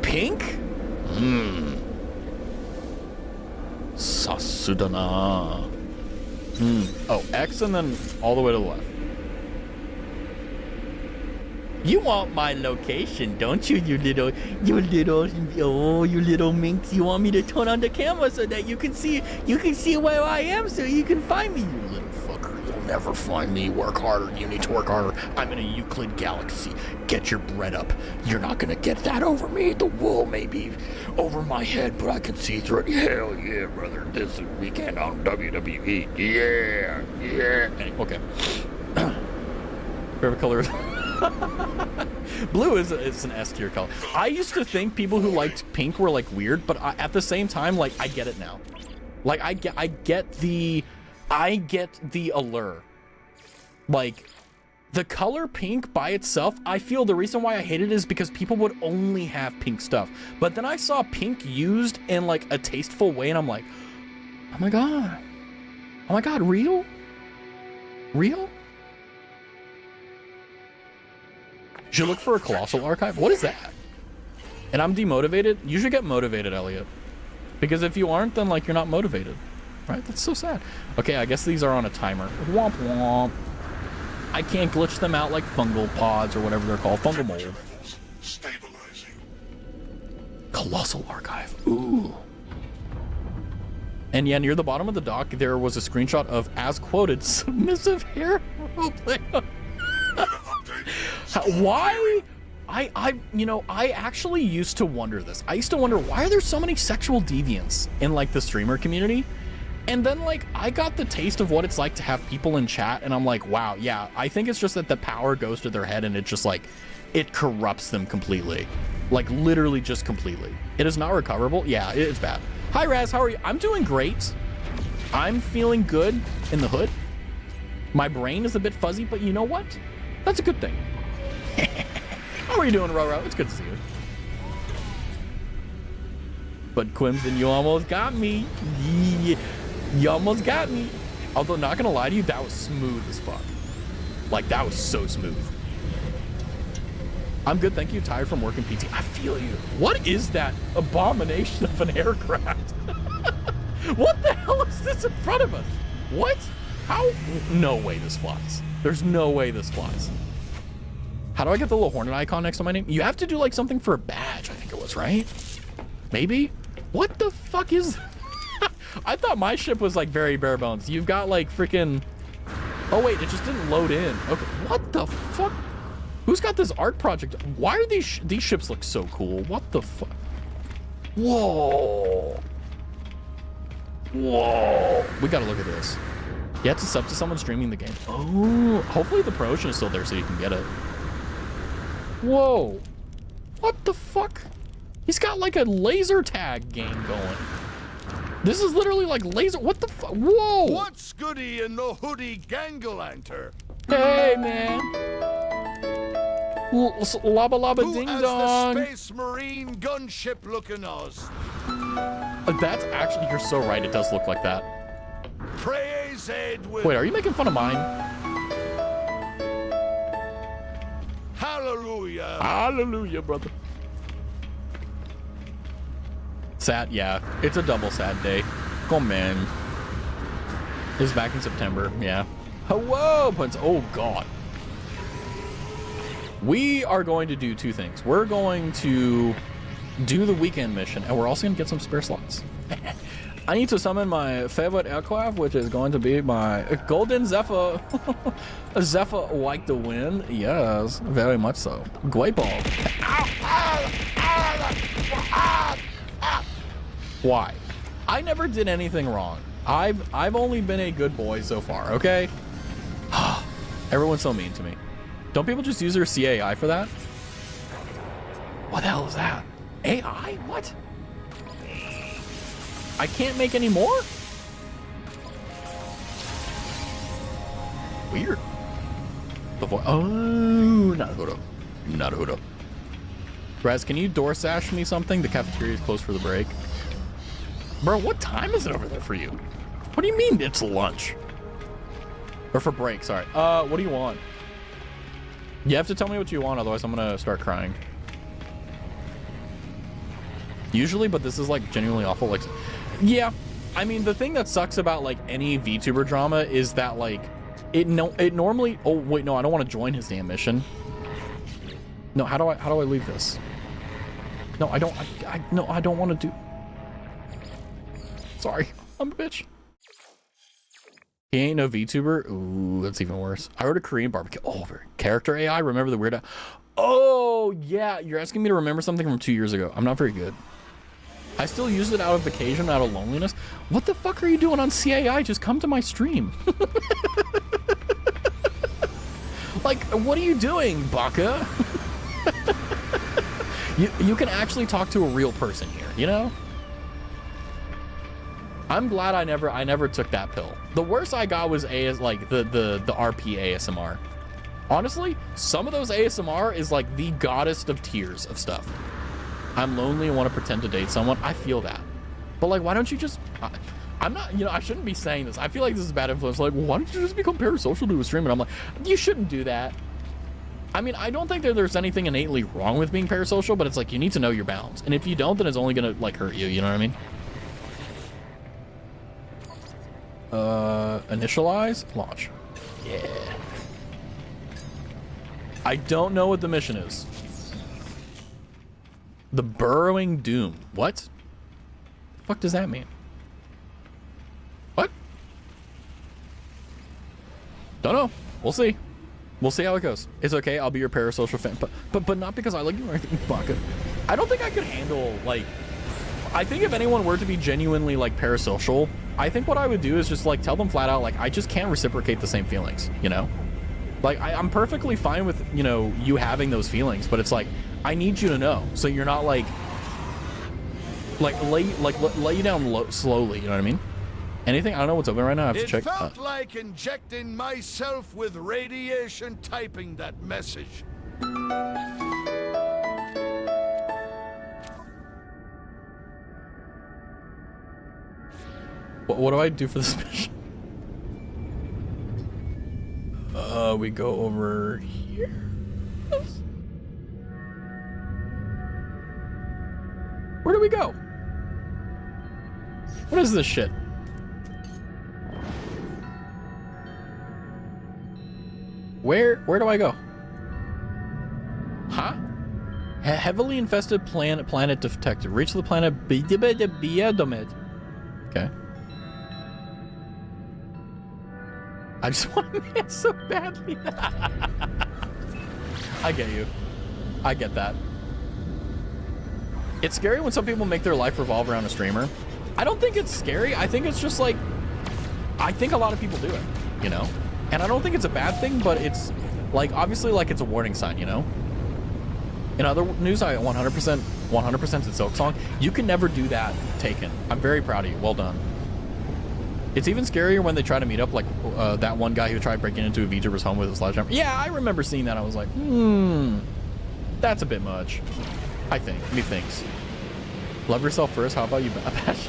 Pink? Sasudana. Oh, X and then all the way to the left. You want my location, don't you, you little minx? You want me to turn on the camera so that you can see where I am, so you can find me, you little fucker. You'll never find me. Work harder. You need to work harder. I'm in a Euclid galaxy. Get your bread up. You're not gonna get that over me. The wool may be over my head, but I can see through it. Hell yeah, brother. This weekend on WWE. Yeah. Okay. Favorite color is blue is an S tier color. I used to think people who liked pink were like weird, but at the same time, like I get it now. Like I get the allure. Like the color pink by itself, I feel the reason why I hate it is because people would only have pink stuff. But then I saw pink used in like a tasteful way, and I'm like, oh my god, real? Should look for a colossal archive. What is that? And I'm demotivated. You should get motivated, Elliot. Because if you aren't, then like you're not motivated. Right? That's so sad. Okay, I guess these are on a timer. Womp womp. I can't glitch them out like fungal pods or whatever they're called. Fungal mold. Stabilizing. Colossal archive. Ooh. And yeah, near the bottom of the dock, there was a screenshot of, as quoted, submissive hair roleplay. Why? I actually used to wonder this. I used to wonder, why are there so many sexual deviants in like the streamer community? And then like I got the taste of what it's like to have people in chat, and I'm like, wow, yeah, I think it's just that the power goes to their head and it just like, it corrupts them completely. Like literally just completely. It is not recoverable. Yeah, it's bad. Hi Raz, how are you? I'm doing great. I'm feeling good in the hood. My brain is a bit fuzzy, but you know what? That's a good thing. How are you doing, Roro? It's good to see you. But Quimson, you almost got me. Yeah, you almost got me. Although, not gonna lie to you, that was smooth as fuck. Like, that was so smooth. I'm good, thank you. Tired from working PT. I feel you. What is that abomination of an aircraft? What the hell is this in front of us? What? How? No way this flies. There's no way this flies. How do I get the little hornet icon next to my name? You have to do like something for a badge, I think it was, right? Maybe? What the fuck is... I thought my ship was like very bare bones. You've got like freaking... Oh wait, it just didn't load in. Okay, what the fuck? Who's got this art project? Why are these ships look so cool? What the fuck? Whoa. Whoa. We gotta look at this. You have to sub to someone streaming the game. Oh, hopefully the promotion is still there so you can get it. Whoa. What the fuck? He's got like a laser tag game going. This is literally like laser. What the fuck? Whoa. What's goody in the hoodie gangalanter? Hey, man. Laba laba ding dong. The Space Marine gunship looking us? That's actually, you're so right. It does look like that. Praise Edwin. Wait, are you making fun of mine? Hallelujah. Hallelujah, brother. Sad, yeah. It's a double sad day. Come on. It's back in September, yeah. Whoa, but oh god. We are going to do two things. We're going to do the weekend mission, and we're also going to get some spare slots. I need to summon my favorite aircraft, which is going to be my Golden Zephyr. Zephyr like the wind? Yes, very much so. Great ball. Why? I never did anything wrong. I've only been a good boy so far, okay? Everyone's so mean to me. Don't people just use their CAI for that? What the hell is that? AI? What? I can't make any more? Weird. The voice. Oh, Naruto. Naruto. Raz, can you door sash me something? The cafeteria is closed for the break. Bro, what time is it over there for you? What do you mean it's lunch? Or for break, sorry. What do you want? You have to tell me what you want, otherwise I'm gonna start crying. Usually, but this is like genuinely awful. Like, yeah, I mean, the thing that sucks about like any VTuber drama is that like it normally. Oh wait, no, I don't want to join his damn mission. No, how do I leave this? No, I don't. No, I don't want to do. Sorry, I'm a bitch. He ain't no VTuber. Ooh, that's even worse. I wrote a Korean barbecue. Oh, character AI. Remember the weird. Oh yeah, you're asking me to remember something from 2 years ago. I'm not very good. I still use it out of occasion, out of loneliness. What the fuck are you doing on CAI? Just come to my stream. Like, what are you doing, Baka? You can actually talk to a real person here, you know? I'm glad I never took that pill. The worst I got was like the RP ASMR. Honestly, some of those ASMR is like the goddess of tears of stuff. I'm lonely and want to pretend to date someone. I feel that. But like, why don't you just... I'm not, you know, I shouldn't be saying this. I feel like this is bad influence. Like, why don't you just become parasocial to a stream? And I'm like, you shouldn't do that. I mean, I don't think that there's anything innately wrong with being parasocial, but it's like, you need to know your bounds. And if you don't, then it's only going to like hurt you. You know what I mean? Initialize, launch. Yeah. I don't know what the mission is. The Burrowing Doom. What? The fuck does that mean? What? Don't know. We'll see. We'll see how it goes. It's okay. I'll be your parasocial fan, but not because I like you or anything, Baka. I don't think I could handle like. I think if anyone were to be genuinely like parasocial, I think what I would do is just like tell them flat out like I just can't reciprocate the same feelings. You know, like I'm perfectly fine with you having those feelings, but it's like I need you to know so you're not lay you down slowly. You know what I mean? Anything? I don't know what's open right now. I have to check. It felt like injecting myself with radiation typing that message. What do I do for this mission? We go over here. Where do we go? What is this shit? Where do I go? Huh? Heavily infested planet detected. Reach the planet Biodomed. Okay. I just want to man so badly. I get you. I get that. It's scary when some people make their life revolve around a streamer. I don't think it's scary. I think it's just like, I think a lot of people do it, you know? And I don't think it's a bad thing, but it's like, obviously like it's a warning sign, you know? In other news, I 100% to Silk Song. You can never do that, Taken. I'm very proud of you. Well done. It's even scarier when they try to meet up, like that one guy who tried breaking into a VTuber's home with a sledgehammer. Yeah, I remember seeing that. I was like, that's a bit much. I think. Methinks. Love yourself first. How about you, Bash?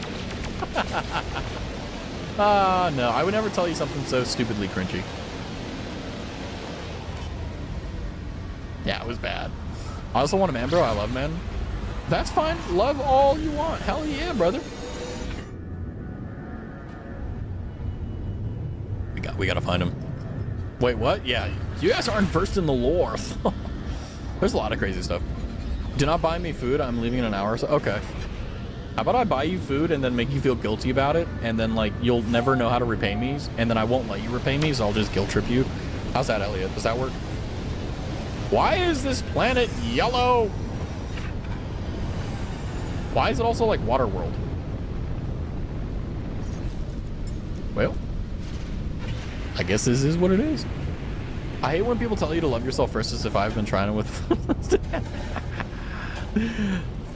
No, I would never tell you something so stupidly cringy. Yeah, it was bad. I also want a man, bro. I love men. That's fine. Love all you want. Hell yeah, brother. We gotta find him. Wait, what? Yeah, you guys aren't versed in the lore. There's a lot of crazy stuff. Do not buy me food. I'm leaving in an hour or so. Okay. How about I buy you food and then make you feel guilty about it, and then like you'll never know how to repay me, and then I won't let you repay me, so I'll just guilt trip you. How's that, Elliot? Does that work? Why is this planet yellow? Why is it also like Waterworld? Well, I guess this is what it is. I hate when people tell you to love yourself first, as if I've been trying to with.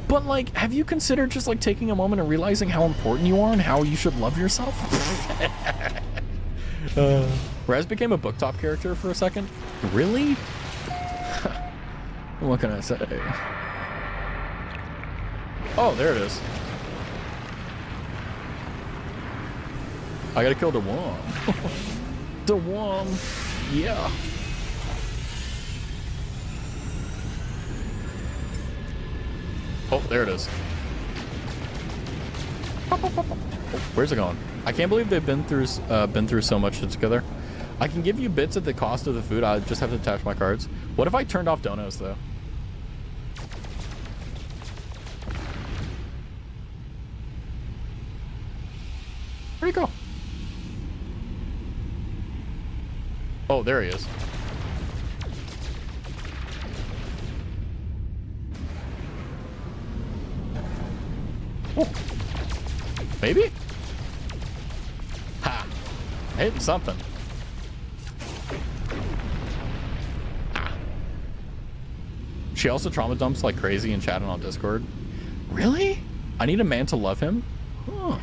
But like, have you considered just like taking a moment and realizing how important you are and how you should love yourself? Raz became a booktop character for a second. Really? What can I say? Oh, there it is. I gotta kill the worm. The worm. Yeah. Oh, there it is. Oh, where's it going? I can't believe they've been through so much together. I can give you bits at the cost of the food. I just have to attach my cards. What if I turned off donos though? Where'd he go? Oh, there he is. Oh. Maybe? Ha! Hitting something. Ah. She also trauma dumps like crazy and chatting on Discord. Really? I need a man to love him? Huh.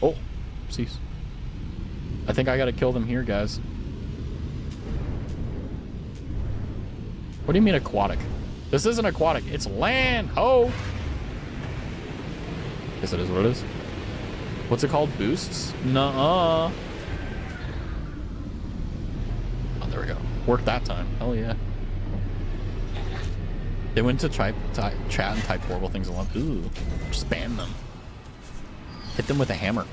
Oh, oopsies. I think I gotta kill them here, guys. What do you mean aquatic? This isn't aquatic, it's land, ho! Guess it is what it is. What's it called? Boosts? Nuh-uh. Oh, there we go. Worked that time. Hell yeah. They went to chat and type horrible things along. Ooh. Just spam them. Hit them with a hammer.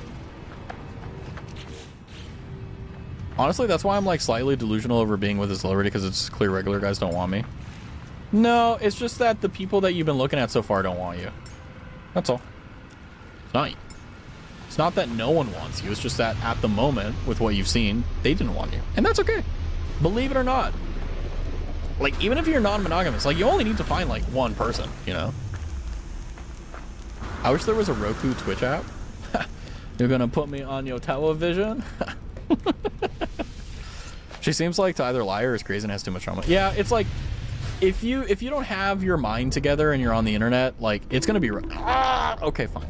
Honestly, that's why I'm like slightly delusional over being with a celebrity, because it's clear regular guys don't want me. No, it's just that the people that you've been looking at so far don't want you. That's all. It's not that no one wants you. It's just that at the moment, with what you've seen, they didn't want you. And that's okay. Believe it or not. Like, even if you're non-monogamous, like, you only need to find, like, one person, you know? I wish there was a Roku Twitch app. You're gonna put me on your television? She seems like to either lie or is crazy and has too much trauma. Yeah, it's like, if you don't have your mind together and you're on the internet, like, it's gonna be okay, fine.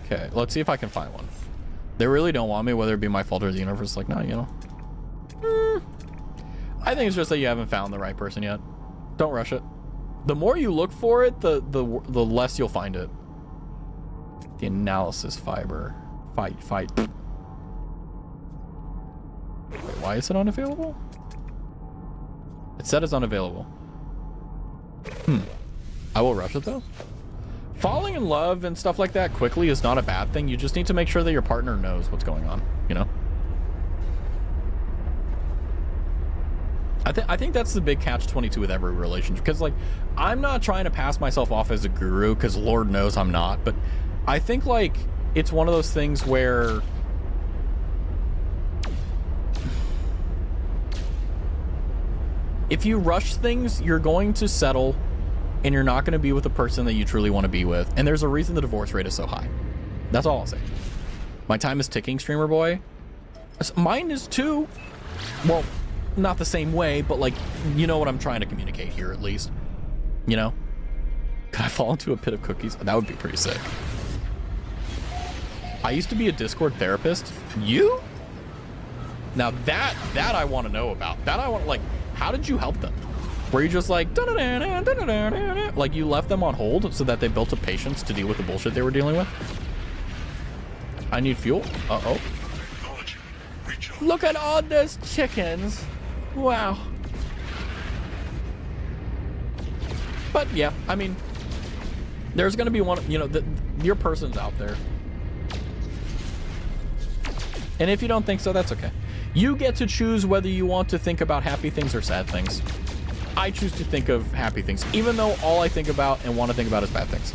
Okay, let's see if I can find one. They really don't want me, whether it be my fault or the universe. Like, no, you know. I think it's just that you haven't found the right person yet. Don't rush it. The more you look for it, the less you'll find it. The analysis fiber. Fight. Wait, why is it unavailable? It said it's unavailable. I will rush it though. Falling in love and stuff like that quickly is not a bad thing. You just need to make sure that your partner knows what's going on, you know? I think that's the big catch-22 with every relationship, because like, I'm not trying to pass myself off as a guru, because Lord knows I'm not, but I think like it's one of those things where if you rush things, you're going to settle and you're not going to be with the person that you truly want to be with, and there's a reason the divorce rate is so high. That's all I'll say. My time is ticking, streamer boy. Mine is too. Well, not the same way, but like, you know what I'm trying to communicate here, at least. You know? Could I fall into a pit of cookies? That would be pretty sick. I used to be a Discord therapist. You? Now that I want to know about. That I want, like, how did you help them? Were you just like, like you left them on hold so that they built up patience to deal with the bullshit they were dealing with? I need fuel. Uh-oh. Look at all those chickens. Wow. But yeah, I mean, There's going to be one, you know, your person's out there. And if you don't think so, that's okay. You get to choose whether you want to think about happy things or sad things. I choose to think of happy things, even though all I think about and want to think about is bad things.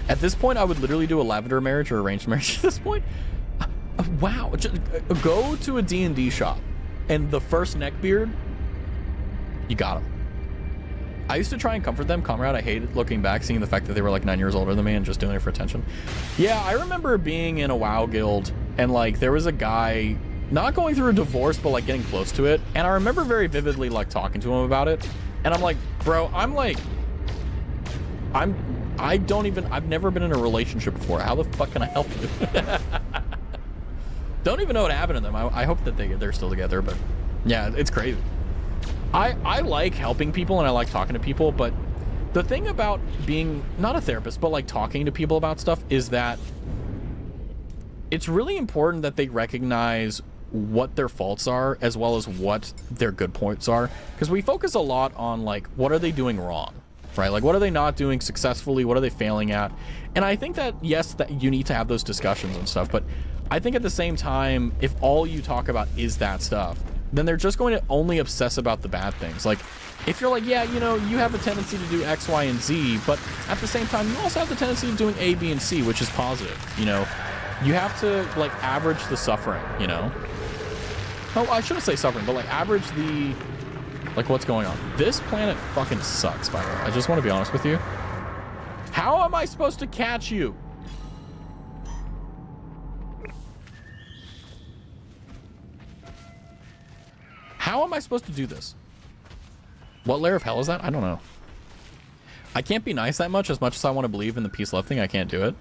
At this point, I would literally do a lavender marriage or arranged marriage at this point. Wow. Just go to a D&D shop, and the first neckbeard, you got him. I used to try and comfort them, comrade. I hated looking back, seeing the fact that they were like 9 years older than me and just doing it for attention. Yeah, I remember being in a WoW guild, and like there was a guy not going through a divorce, but like getting close to it. And I remember very vividly like talking to him about it. And I'm like, bro, I've never been in a relationship before. How the fuck can I help you? Don't even know what happened to them. I hope that they're still together, but yeah, it's crazy. I like helping people and I like talking to people, but the thing about being not a therapist, but like talking to people about stuff is that it's really important that they recognize what their faults are as well as what their good points are, because we focus a lot on like what are they doing wrong, right? Like what are they not doing successfully, what are they failing at? And I think that yes, that you need to have those discussions and stuff, but I think at the same time, if all you talk about is that stuff, then they're just going to only obsess about the bad things. Like if you're like, yeah, you know, you have a tendency to do X, Y, and Z, but at the same time you also have the tendency of doing A, B, and C, which is positive. You know, you have to like average the suffering, you know. Oh, I shouldn't say suffering, but like average the, like what's going on. This planet fucking sucks, by the way. I just want to be honest with you. How am I supposed to catch you? How am I supposed to do this? What layer of hell is that? I don't know. I can't be nice that much as I want to believe in the peace love thing. I can't do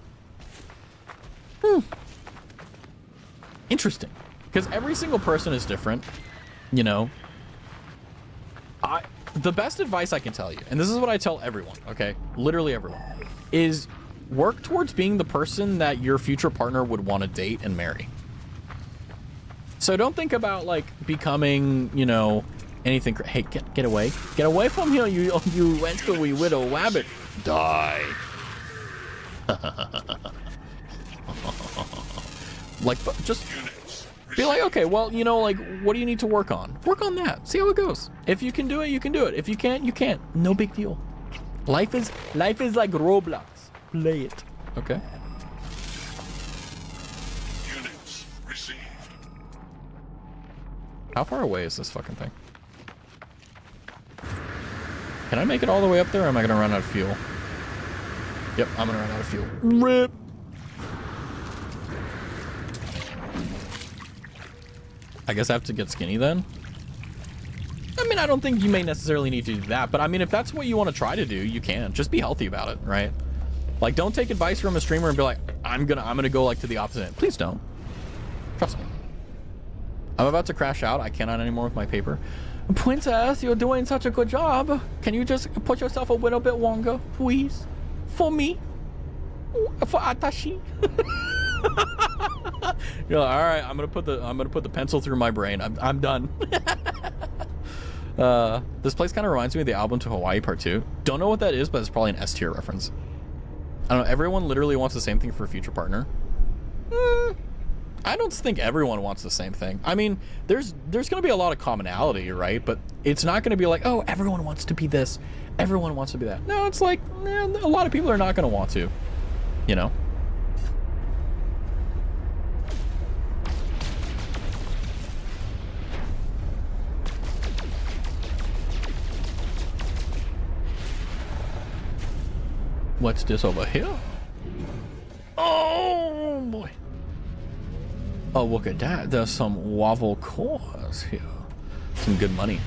it. Interesting. Because every single person is different, you know. The best advice I can tell you, and this is what I tell everyone, okay? Literally everyone, is work towards being the person that your future partner would want to date and marry. So don't think about like becoming, you know, anything. Hey, get away from here, you wee widow wabbit. Die. Like, just be like, okay, well, you know, like, what do you need to work on? Work on that. See how it goes. If you can do it, you can do it. If you can't, you can't. No big deal. Life is like Roblox. Play it. Okay. Units received. How far away is this fucking thing? Can I make it all the way up there, or am I gonna run out of fuel? Yep, I'm gonna run out of fuel. RIP. I guess I have to get skinny then. I mean, I don't think you may necessarily need to do that, but I mean, if that's what you want to try to do, you can. Just be healthy about it, right? Like, don't take advice from a streamer and be like, I'm gonna go like to the opposite end. Please don't. Trust me. I'm about to crash out. I cannot anymore with my paper. Princess, you're doing such a good job. Can you just put yourself a little bit longer, please? For me? For Atashi? You're like, all right, I'm gonna put the pencil through my brain. I'm done. This place kind of reminds me of the album To Hawaii Part 2. Don't know what that is, but it's probably an S tier reference. I don't know. Everyone literally wants the same thing for a future partner. I don't think everyone wants the same thing. I mean, there's gonna be a lot of commonality, right? But it's not gonna be like, oh, everyone wants to be this, everyone wants to be that. No, it's like, a lot of people are not gonna want to, you know. What's this over here? Oh boy. Oh, look at that. There's some waffle cores here. Some good money.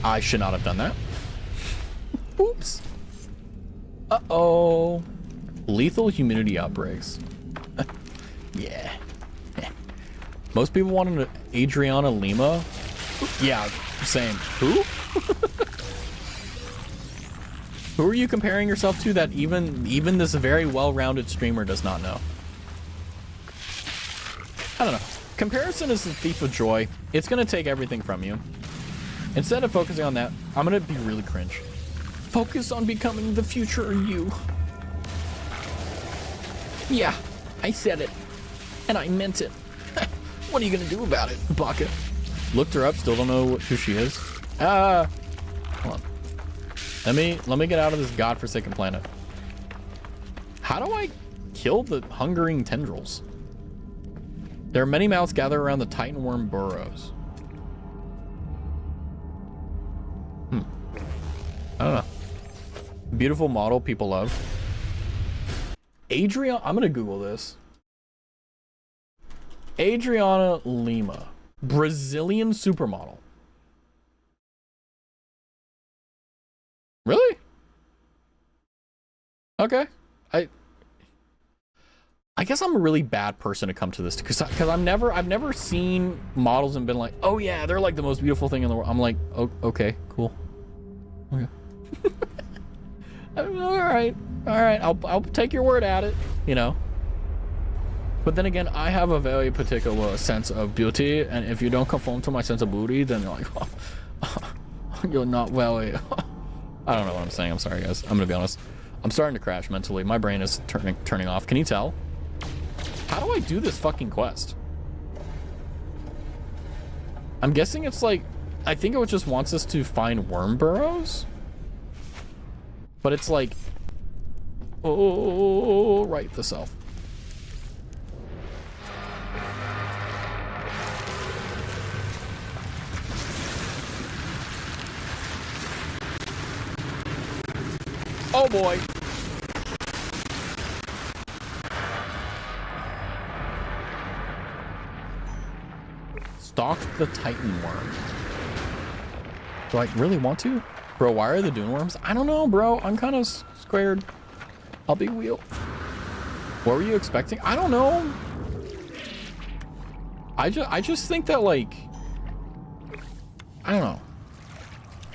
I should not have done that. Oops. Uh-oh. Lethal humidity outbreaks. Yeah. Most people want an Adriana Lima. Yeah, same. Who? Who are you comparing yourself to that even this very well-rounded streamer does not know? I don't know. Comparison is the thief of joy. It's gonna take everything from you. Instead of focusing on that, I'm gonna be really cringe. Focus on becoming the future you. Yeah, I said it. And I meant it. What are you gonna do about it, Baka? Looked her up, still don't know who she is. Hold on. Let me get out of this godforsaken planet. How do I kill the hungering tendrils? There are many mouths gathered around the Titan worm burrows. I don't know. Beautiful model people love. I'm gonna Google this. Adriana Lima, Brazilian supermodel. Really? Okay. I guess I'm a really bad person to come to this because I've never seen models and been like, oh yeah, they're like the most beautiful thing in the world. I'm like, oh, okay, cool. Okay. all right, I'll take your word at it, you know. But then again, I have a very particular sense of beauty, and if you don't conform to my sense of beauty, then you're like, oh, you're not very. I don't know what I'm saying. I'm sorry, guys. I'm gonna be honest. I'm starting to crash mentally. My brain is turning off. Can you tell? How do I do this fucking quest? I'm guessing it's like, I think it just wants us to find worm burrows. But it's like, oh, right the self. Oh boy. Stalk the Titan worm. Do I really want to? Bro, why are the dune worms? I don't know, bro. I'm kind of scared. I'll be wheel. What were you expecting? I don't know. I just think that, like, I don't know.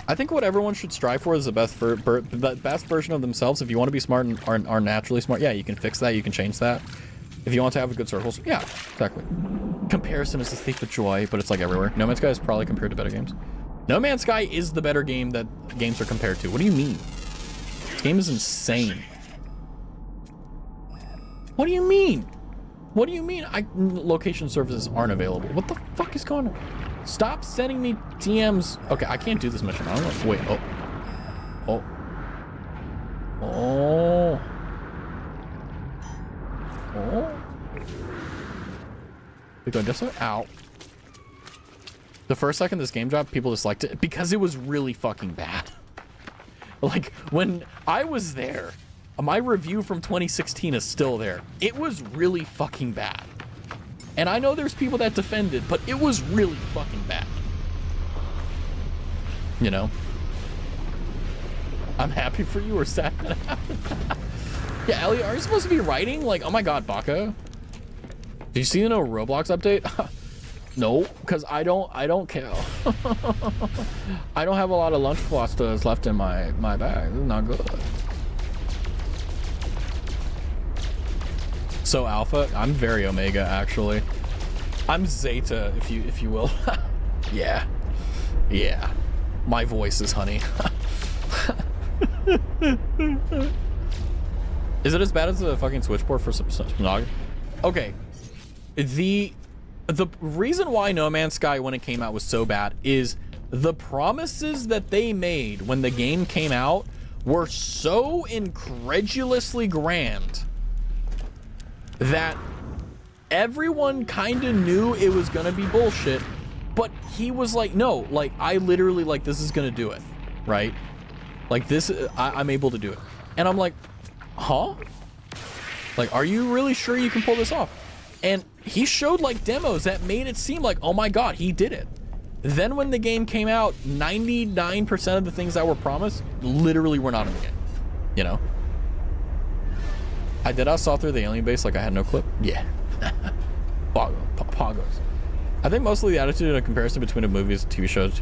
I think what everyone should strive for is the best version of themselves. If you want to be smart and are naturally smart, yeah, you can fix that. You can change that. If you want to have a good circles, yeah, exactly. Comparison is the thief of joy, but it's like everywhere. No Man's Sky is probably compared to better games. No Man's Sky is the better game that games are compared to. What do you mean? This game is insane. What do you mean? What do you mean location services aren't available? What the fuck is going on? Stop sending me DMs. Okay, I can't do this mission. I don't know. Wait, oh. We go this way. Ow. The first second this game dropped, people disliked it because it was really fucking bad. Like, when I was there, my review from 2016 is still there. It was really fucking bad. And I know there's people that defend it, but it was really fucking bad. You know? I'm happy for you or sad that it happened. Yeah, Elliot, are you supposed to be writing? Like, oh my god, Baka. Did you see the no Roblox update? No, because I don't care. I don't have a lot of lunch flostas left in my bag. This is not good. So Alpha, I'm very Omega actually. I'm Zeta, if you will. Yeah. My voice is honey. Is it as bad as the fucking switchboard for Subsnog? Okay. The reason why No Man's Sky when it came out was so bad is the promises that they made when the game came out were so incredulously grand that everyone kind of knew it was gonna be bullshit, but he was like, no, like, I literally, like, this is gonna do it, right? Like, this, I'm able to do it. And I'm like, huh? Like, are you really sure you can pull this off? And he showed, like, demos that made it seem like, oh my god, he did it. Then when the game came out, 99% of the things that were promised literally were not in the game, you know? I saw through the alien base like I had no clip. Yeah. Poggos. I think mostly the attitude and a comparison between the movies, TV shows,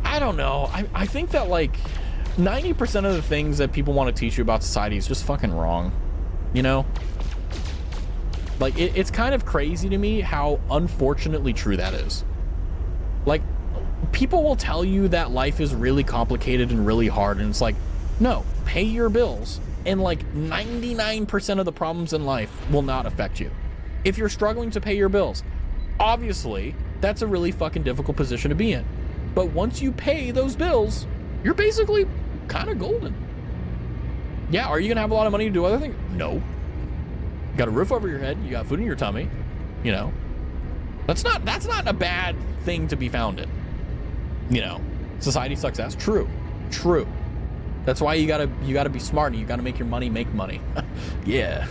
I don't know. I think that like 90% of the things that people want to teach you about society is just fucking wrong. You know? Like it's kind of crazy to me how unfortunately true that is. Like people will tell you that life is really complicated and really hard, and it's like, no, pay your bills, and like 99% of the problems in life will not affect you. If you're struggling to pay your bills, obviously that's a really fucking difficult position to be in. But once you pay those bills, you're basically kind of golden. Yeah, are you gonna have a lot of money to do other things? No. You got a roof over your head, you got food in your tummy, you know. That's not a bad thing to be found in. You know, society sucks ass. True. That's why you gotta be smart, and you gotta make your money make money. Yeah.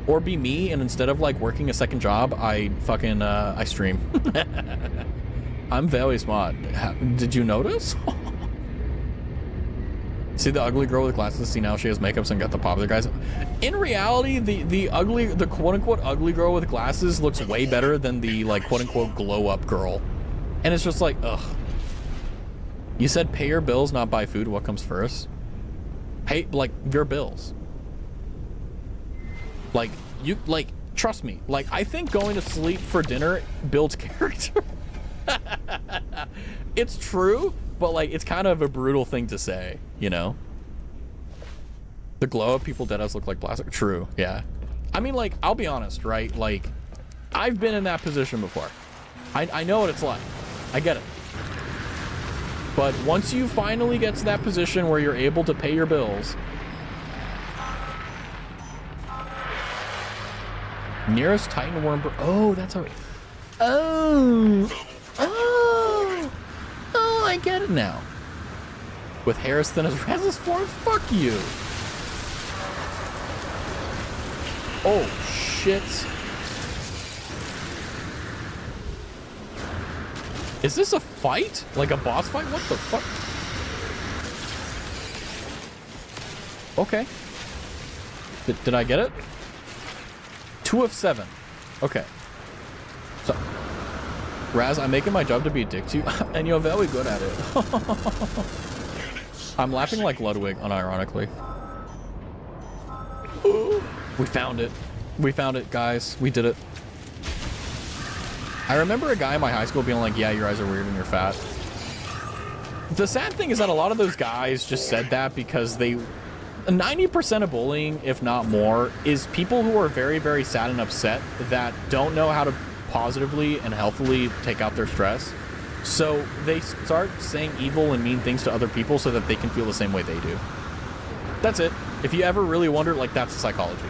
Or be me, and instead of like working a second job, I fucking I stream. I'm very smart. Did you notice? See the ugly girl with glasses? See, now she has makeups and got the popular guys. In reality, the quote unquote ugly girl with glasses looks way better than the like quote unquote glow up girl. And it's just like, ugh. You said pay your bills, not buy food. What comes first? Pay like your bills. Like trust me. Like, I think going to sleep for dinner builds character. It's true, but like it's kind of a brutal thing to say, you know. The glow up people dead us look like plastic. True, yeah. I mean, like, I'll be honest, right? Like, I've been in that position before. I know what it's like. I get it. But once you finally get to that position where you're able to pay your bills, nearest Titan worm. Oh, that's how. Oh, I get it now. With hair as thin as Raz's form. Fuck you. Oh shit. Is this a fight? Like a boss fight? What the fuck? Okay. Did I get it? 2 of 7. Okay. So, Raz, I'm making my job to be a dick to you, and you're very good at it. I'm laughing like Ludwig, unironically. We found it. We found it, guys. We did it. I remember a guy in my high school being like, yeah, your eyes are weird and you're fat. The sad thing is that a lot of those guys just said that because 90% of bullying, if not more, is people who are very, very sad and upset that don't know how to positively and healthily take out their stress. So they start saying evil and mean things to other people so that they can feel the same way they do. That's it. If you ever really wonder, like, that's psychology.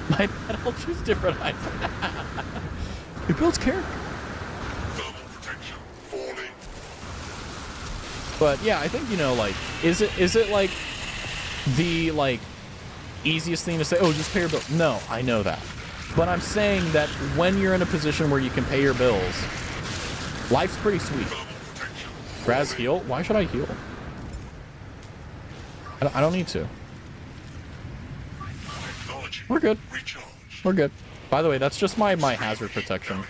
My pet, I'll choose different eyes. It builds character. But yeah, I think, you know, like, is it like the like easiest thing to say, oh, just pay your bill? No, I know that. But I'm saying that when you're in a position where you can pay your bills, life's pretty sweet. Raz, heal? Why should I heal? I don't need to. We're good. We're good. By the way, that's just my hazard protection.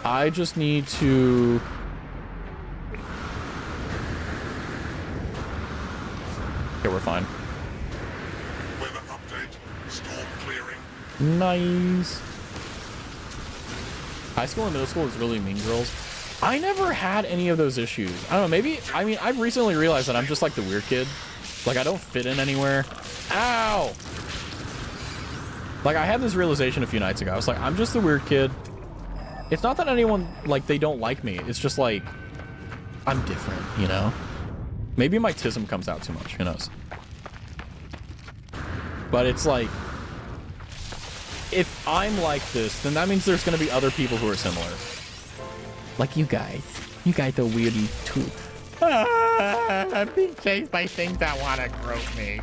I just need to... Okay, we're fine. Weather update. Storm clearing. Nice. High school and middle school is really mean girls. I never had any of those issues. I don't know, maybe... I mean, I've recently realized that I'm just like the weird kid. Like, I don't fit in anywhere. Ow! Like, I had this realization a few nights ago. I was like, I'm just the weird kid. It's not that anyone, like, they don't like me. It's just, like, I'm different, you know? Maybe my tism comes out too much. Who knows? But it's like, if I'm like this, then that means there's going to be other people who are similar. Like you guys. You guys are weirdy, too. I'm being chased by things that want to grope me.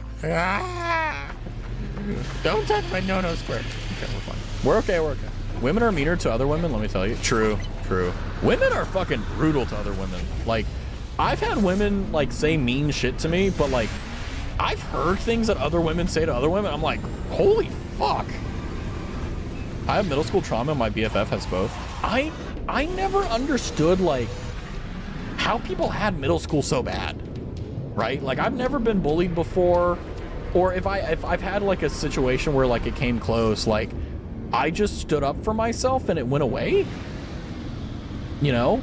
Don't touch my no-no square. Okay, we're fine. We're okay, we're okay. Women are meaner to other women, let me tell you. True, true. Women are fucking brutal to other women. Like, I've had women, like, say mean shit to me, but, like, I've heard things that other women say to other women. I'm like, holy fuck. I have middle school trauma, my BFF has both. I never understood, like, how people had middle school so bad, right? Like, I've never been bullied before. Or if I've had like a situation where like it came close, like I just stood up for myself and it went away. You know?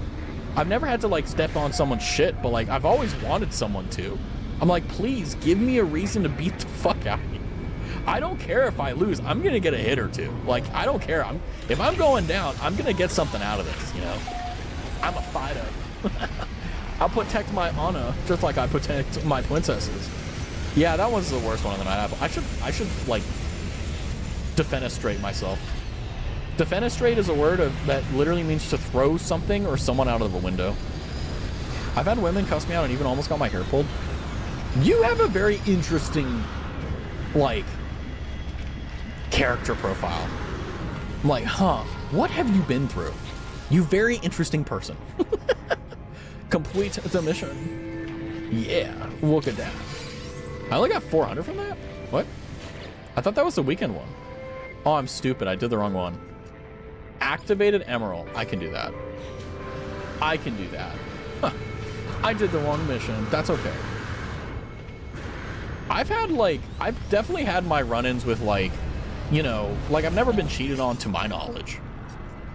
I've never had to like step on someone's shit, but like I've always wanted someone to. I'm like, please give me a reason to beat the fuck out of you. I don't care if I lose. I'm gonna get a hit or two. Like, I don't care. If I'm going down, I'm gonna get something out of this, you know? I'm a fighter. I'll protect my honor just like I protect my princesses. Yeah, that was the worst one of the night. I should like defenestrate myself. Defenestrate is a word that literally means to throw something or someone out of a window. I've had women cuss me out and even almost got my hair pulled. You have a very interesting, like, character profile. I'm like, huh, what have you been through? You very interesting person. Complete the mission. Yeah, look at that. I only got 400 from that? What? I thought that was the weekend one. Oh, I'm stupid. I did the wrong one. Activated Emerald. I can do that. I can do that. Huh. I did the wrong mission. That's okay. I've definitely had my run-ins with, like, you know, like I've never been cheated on to my knowledge.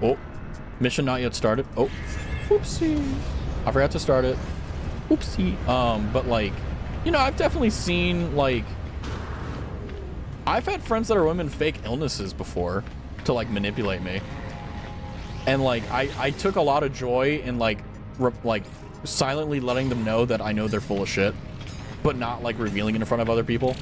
Oh, mission not yet started. Oh, whoopsie. I forgot to start it. Whoopsie. But like, you know, I've definitely seen, like, I've had friends that are women fake illnesses before to like manipulate me. And like, I took a lot of joy in like silently letting them know that I know they're full of shit, but not like revealing it in front of other people.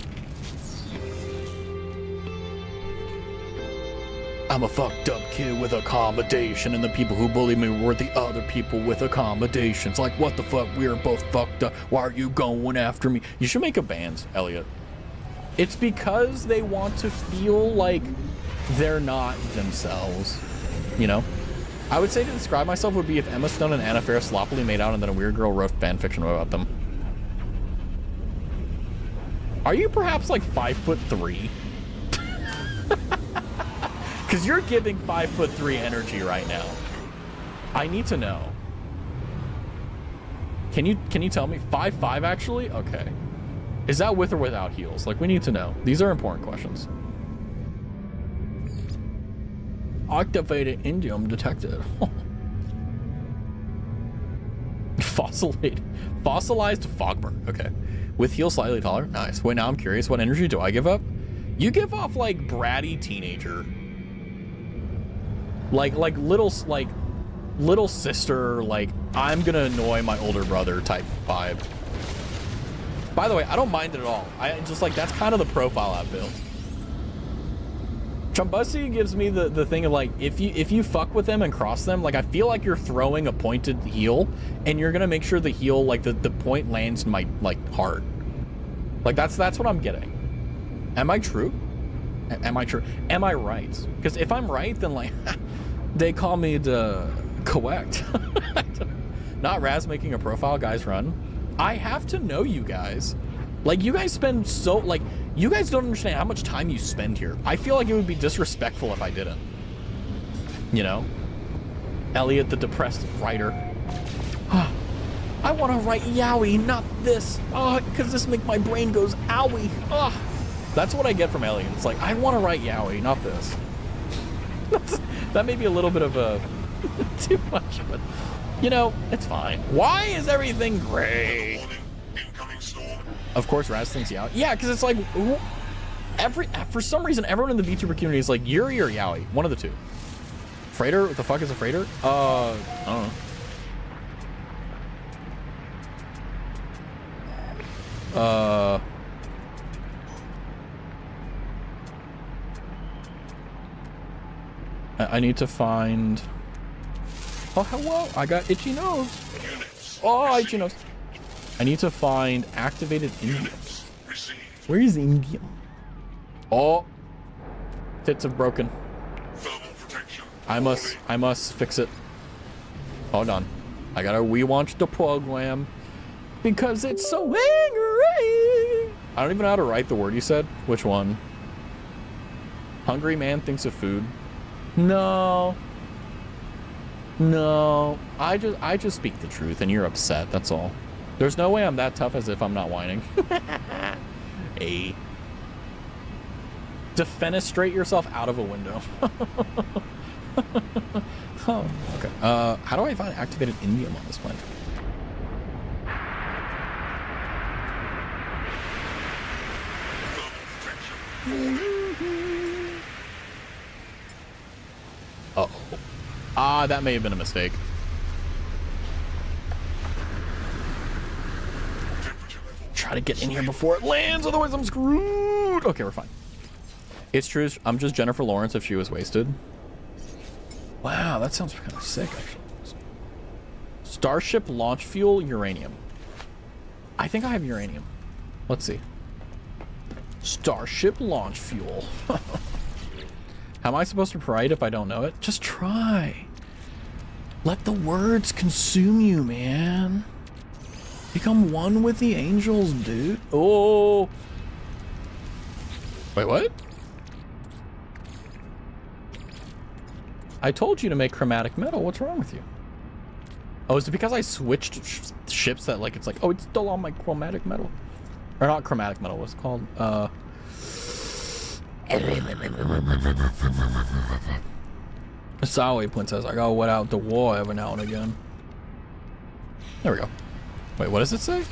I'm a fucked up kid with accommodation, and the people who bully me were the other people with accommodations. Like, what the fuck? We are both fucked up. Why are you going after me? You should make a band, Elliot. It's because they want to feel like they're not themselves, you know? I would say to describe myself would be if Emma Stone and Anna Faris sloppily made out and then a weird girl wrote fan fiction about them. Are you perhaps like 5'3"? Because you're giving 5'3" energy right now. I need to know. Can you tell me? 5'5" actually? Okay. Is that with or without heels? Like, we need to know. These are important questions. Activated indium detected. Fossilized Fogberg. Okay. With heels slightly taller. Nice. Wait, now I'm curious. What energy do I give up? You give off like bratty teenager. Like little sister, like I'm gonna annoy my older brother type vibe. By the way, I don't mind it at all. I just like, that's kind of the profile I've built. Chumbussy gives me the thing of like, if you fuck with them and cross them, like I feel like you're throwing a pointed heel and you're gonna make sure the heel, like the point lands in my like heart. Like that's what I'm getting. Am I true? Am I true? Am I right? Because if I'm right, then like they call me the correct. Not Raz making a profile, guys run. I have to know you guys. Like you guys spend so, like you guys don't understand how much time you spend here. I feel like it would be disrespectful if I didn't. You know? Elliot, the depressed writer. I want to write yaoi, not this. Oh, because this make my brain goes owie. Oh. That's what I get from Elliot. It's like, I want to write yaoi, not this. That may be a little bit of a too much, but you know, it's fine. Why is everything gray? Of course, Raz thinks yaoi. Yeah, because it's like, for some reason, everyone in the VTuber community is like Yuri or yaoi, one of the two. Freighter? What the fuck is a freighter? I don't know. I need to find... Oh, hello! I got itchy nose! Oh, itchy nose! I need to find activated indium. Where is indium? Oh! Tits have broken. I must fix it. Hold on. I gotta relaunch the program. Because it's so angry! I don't even know how to write the word you said. Which one? Hungry man thinks of food. No. I just speak the truth and you're upset, that's all. There's no way I'm that tough as if I'm not whining. Hey. Defenestrate yourself out of a window. Oh, okay. How do I find activated indium on this planet? Uh-oh. Ah, that may have been a mistake. Try to get in here before it lands, otherwise I'm screwed. Okay, we're fine. It's true. I'm just Jennifer Lawrence if she was wasted. Wow, that sounds kind of sick, actually. Starship launch fuel, uranium. I think I have uranium. Let's see. Starship launch fuel. How am I supposed to write if I don't know it? Just try. Let the words consume you, man. Become one with the angels, dude. Oh. Wait, what? I told you to make chromatic metal. What's wrong with you? Oh, is it because I switched ships that like it's like, oh, it's still on my chromatic metal? Or not chromatic metal, what's it called? Sawi Princess, I gotta wet out the war every now and again. There we go. Wait, what does it say?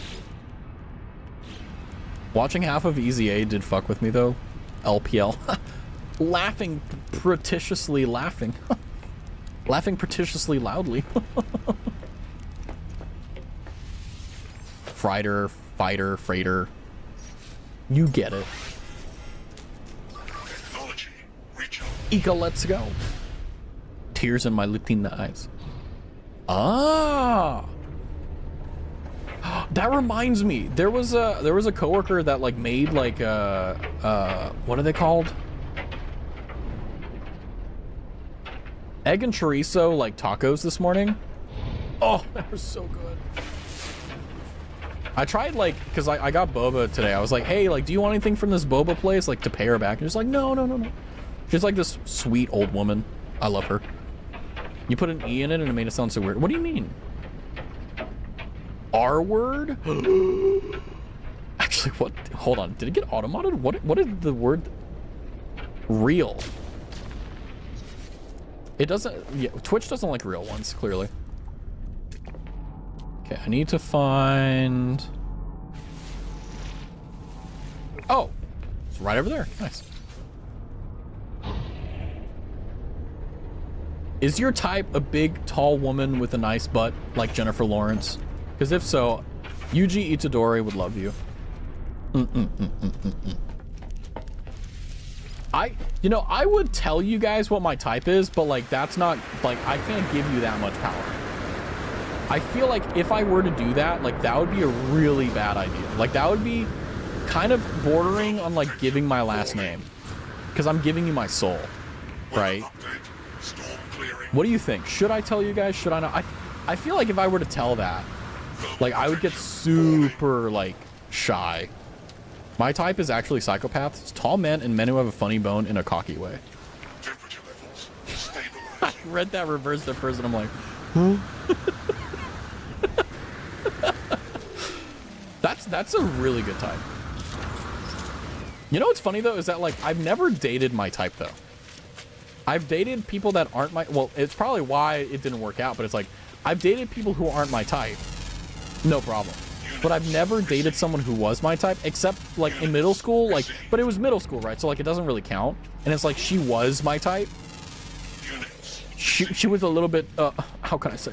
Watching half of Easy A did fuck with me though. LPL. Laughing pretentiously laughing. Laughing pretentiously loudly. Frighter, fighter, freighter. You get it. Technology. Reach out. Ika, let's go. Tears in my Latina eyes. Ah. That reminds me. There was a coworker that like made like what are they called? Egg and chorizo like tacos this morning. Oh, that was so good. I tried like, cause I got boba today. I was like, hey, like, do you want anything from this boba place? Like to pay her back. And she's like, no. She's like this sweet old woman. I love her. You put an E in it and it made it sound so weird. What do you mean? R word? Actually, what? Hold on. Did it get automated? What is the word? Real. It doesn't, yeah, Twitch doesn't like real ones, clearly. Okay, I need to find... Oh, it's right over there. Nice. Is your type a big, tall woman with a nice butt like Jennifer Lawrence? Because if so, Yuji Itadori would love you. I would tell you guys what my type is, but like that's not, like, I can't give you that much power. I feel like if I were to do that, like that would be a really bad idea. Like that would be kind of bordering on like giving my last name, because I'm giving you my soul, right? What do you think? Should I tell you guys? Should I not? I feel like if I were to tell that, like I would get super like shy. My type is actually psychopaths, tall men, and men who have a funny bone in a cocky way. I read that reversed at first and I'm like, huh? That's a really good type. You know what's funny though is that like I've never dated my type though. I've dated people that aren't my, well, it's probably why it didn't work out, but it's like I've dated people who aren't my type. No problem. But I've never dated someone who was my type, except like in middle school, like, but it was middle school, right? So like it doesn't really count. And it's like she was my type. She was a little bit, how can I say,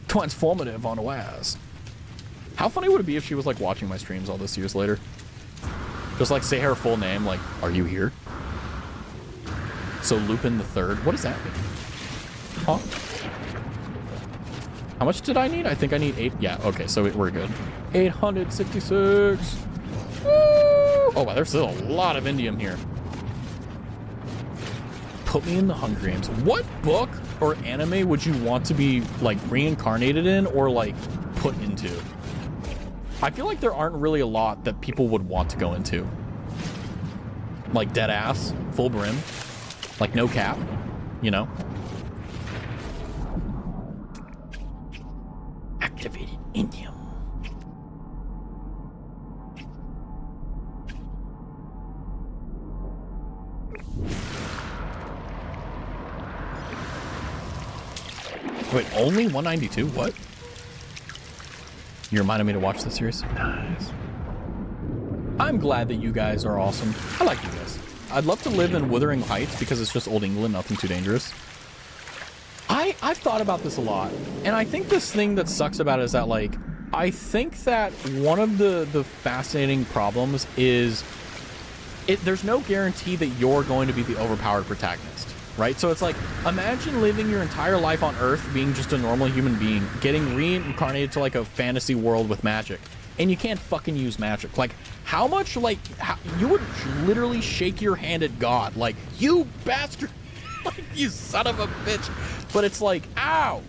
transformative on WAS. How funny would it be if she was like watching my streams all this years later? Just like say her full name, like, are you here? So Lupin the Third, what does that mean? Huh? How much did I need? I think I need 8. Yeah, okay, so we're good. 866. Woo! Oh, wow, there's still a lot of indium here. Put me in the Hunger Games. What book or anime would you want to be, like, reincarnated in or, like, put into? I feel like there aren't really a lot that people would want to go into. Like, dead ass, full brim, like, no cap, you know? Activated indium. Wait, only 192? What? You reminded me to watch the series? Nice. I'm glad that you guys are awesome. I like you guys. I'd love to live in Wuthering Heights because it's just old England, nothing too dangerous. I've thought about this a lot, and I think this thing that sucks about it is that, like, I think that one of the fascinating problems is there's no guarantee that you're going to be the overpowered protagonist, right? So it's like, imagine living your entire life on Earth being just a normal human being, getting reincarnated to like a fantasy world with magic, and you can't fucking use magic. Like, how much, like, you would literally shake your hand at God, like, you bastard, like, you son of a bitch. But it's like, ow.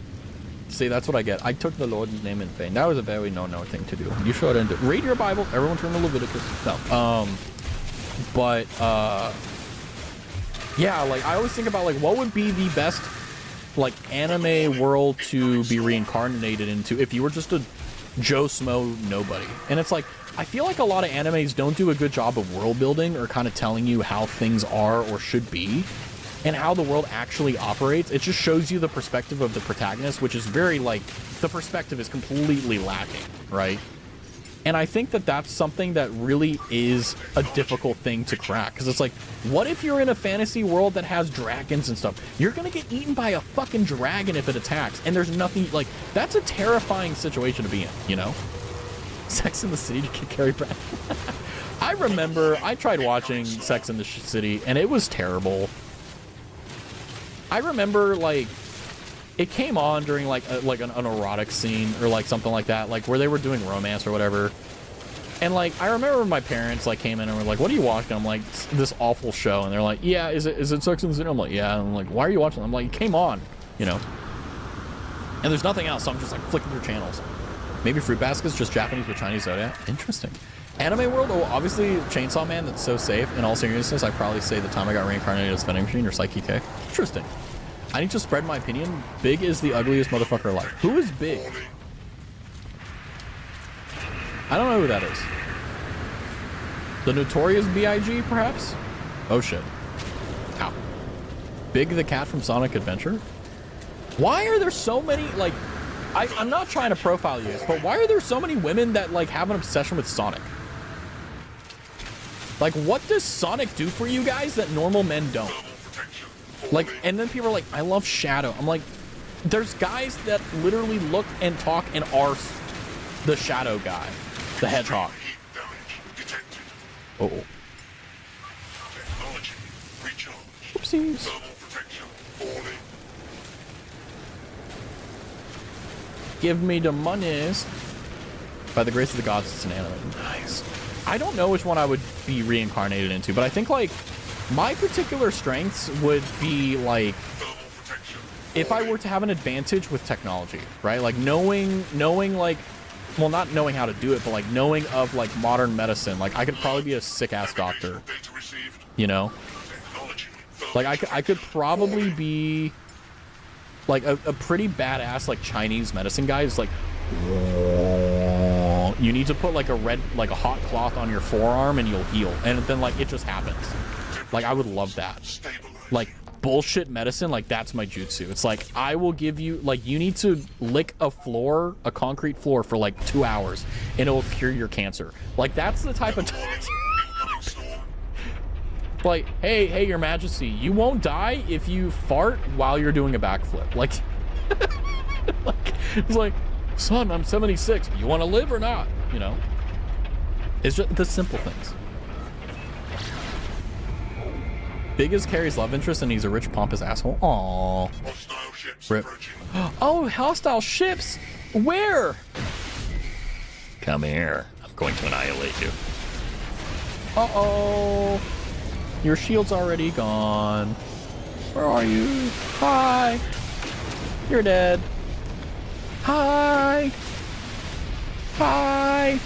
See, that's what I get. I took the Lord's name in vain. That was a very no thing to do. You shouldn't. Read your Bible. Everyone turn to Leviticus. No. But yeah, like, I always think about, like, what would be the best, like, anime world to be reincarnated into if you were just a Joe Smo nobody. And it's like, I feel like a lot of animes don't do a good job of world building or kind of telling you how things are or should be and how the world actually operates. It just shows you the perspective of the protagonist, which is very, like, the perspective is completely lacking, right? And I think that that's something that really is a difficult thing to crack. Because it's like, what if you're in a fantasy world that has dragons and stuff? You're going to get eaten by a fucking dragon if it attacks. And there's nothing, like, that's a terrifying situation to be in, you know? Sex in the City to get Carrie Pratt. I remember I tried watching Sex in the City, and it was terrible. I remember, like, it came on during, like, an erotic scene or, like, something like that, like, where they were doing romance or whatever. And, like, I remember my parents, like, came in and were like, what are you watching? I'm like, this awful show. And they're like, yeah, is it Sex and the City? I'm like, yeah. And I'm like, why are you watching? I'm like, it came on, you know? And there's nothing else, so I'm just, like, flicking through channels. Maybe Fruit Basket's just Japanese with Chinese Zodiac. Interesting. Anime world? Oh, obviously Chainsaw Man, that's so safe. In all seriousness, I'd probably say the time I got reincarnated as Vending Machine or Psyche K. Interesting. I need to spread my opinion. Big is the ugliest motherfucker alive. Who is Big? I don't know who that is. The Notorious B.I.G., perhaps? Oh, shit. Ow. Big the cat from Sonic Adventure? Why are there so many, like... I'm not trying to profile you guys, but why are there so many women that, like, have an obsession with Sonic? Like, what does Sonic do for you guys that normal men don't? Like, and then people are like, I love Shadow. I'm like, there's guys that literally look and talk and are the Shadow guy, the hedgehog. Uh oh. Oopsies. Give me the monies. By the grace of the gods, it's an anime. Nice. I don't know which one I would be reincarnated into, but I think, like, my particular strengths would be, like, if I were to have an advantage with technology, right? Like, knowing, like, well, not knowing how to do it, but, like, knowing of, like, modern medicine. Like, I could probably be a sick-ass doctor, you know? Like, I could probably be... like a pretty badass, like, Chinese medicine guy is like, you need to put like a hot cloth on your forearm and you'll heal, and then, like, it just happens. Like, I would love that. Like, bullshit medicine, like, that's my jutsu. It's like, I will give you, like, you need to lick a concrete floor for like 2 hours and it will cure your cancer. Like, that's the type of like, hey, your majesty, you won't die if you fart while you're doing a backflip. Like, like, it's like, son, I'm 76. You want to live or not? You know? It's just the simple things. Big is Carrie's love interest, and he's a rich, pompous asshole. Aww. Rip. Oh, hostile ships! Where? Come here. I'm going to annihilate you. Uh-oh. Your shield's already gone. Where are you? Hi. You're dead. Hi. Hi.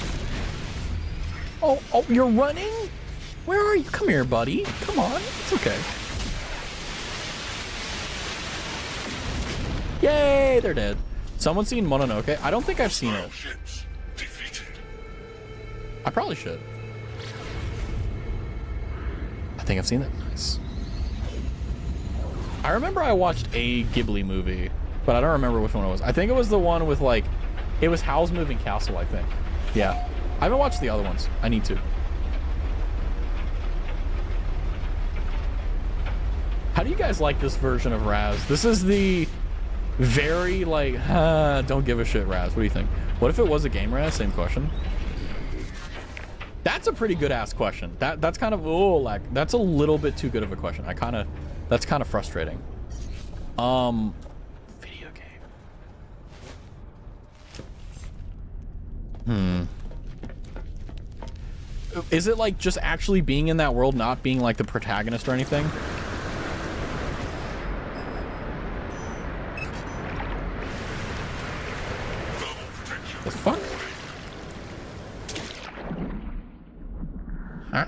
Oh, you're running? Where are you? Come here, buddy. Come on. It's okay. Yay, they're dead. Someone seen Mononoke? I don't think I've seen it. I probably should. I think I've seen that. Nice. I remember I watched a Ghibli movie but I don't remember which one it was. I think it was the one with like, it was Howl's Moving Castle, I think. Yeah. I haven't watched the other ones. I need to. How do you guys like this version of Raz? This is the very like, don't give a shit Raz. What do you think? What if it was a game Raz? Same question. That's a pretty good ass question. That's kind of, oh, like, that's a little bit too good of a question. That's kind of frustrating. Video game. Is it like just actually being in that world, not being like the protagonist or anything? The fuck? Huh?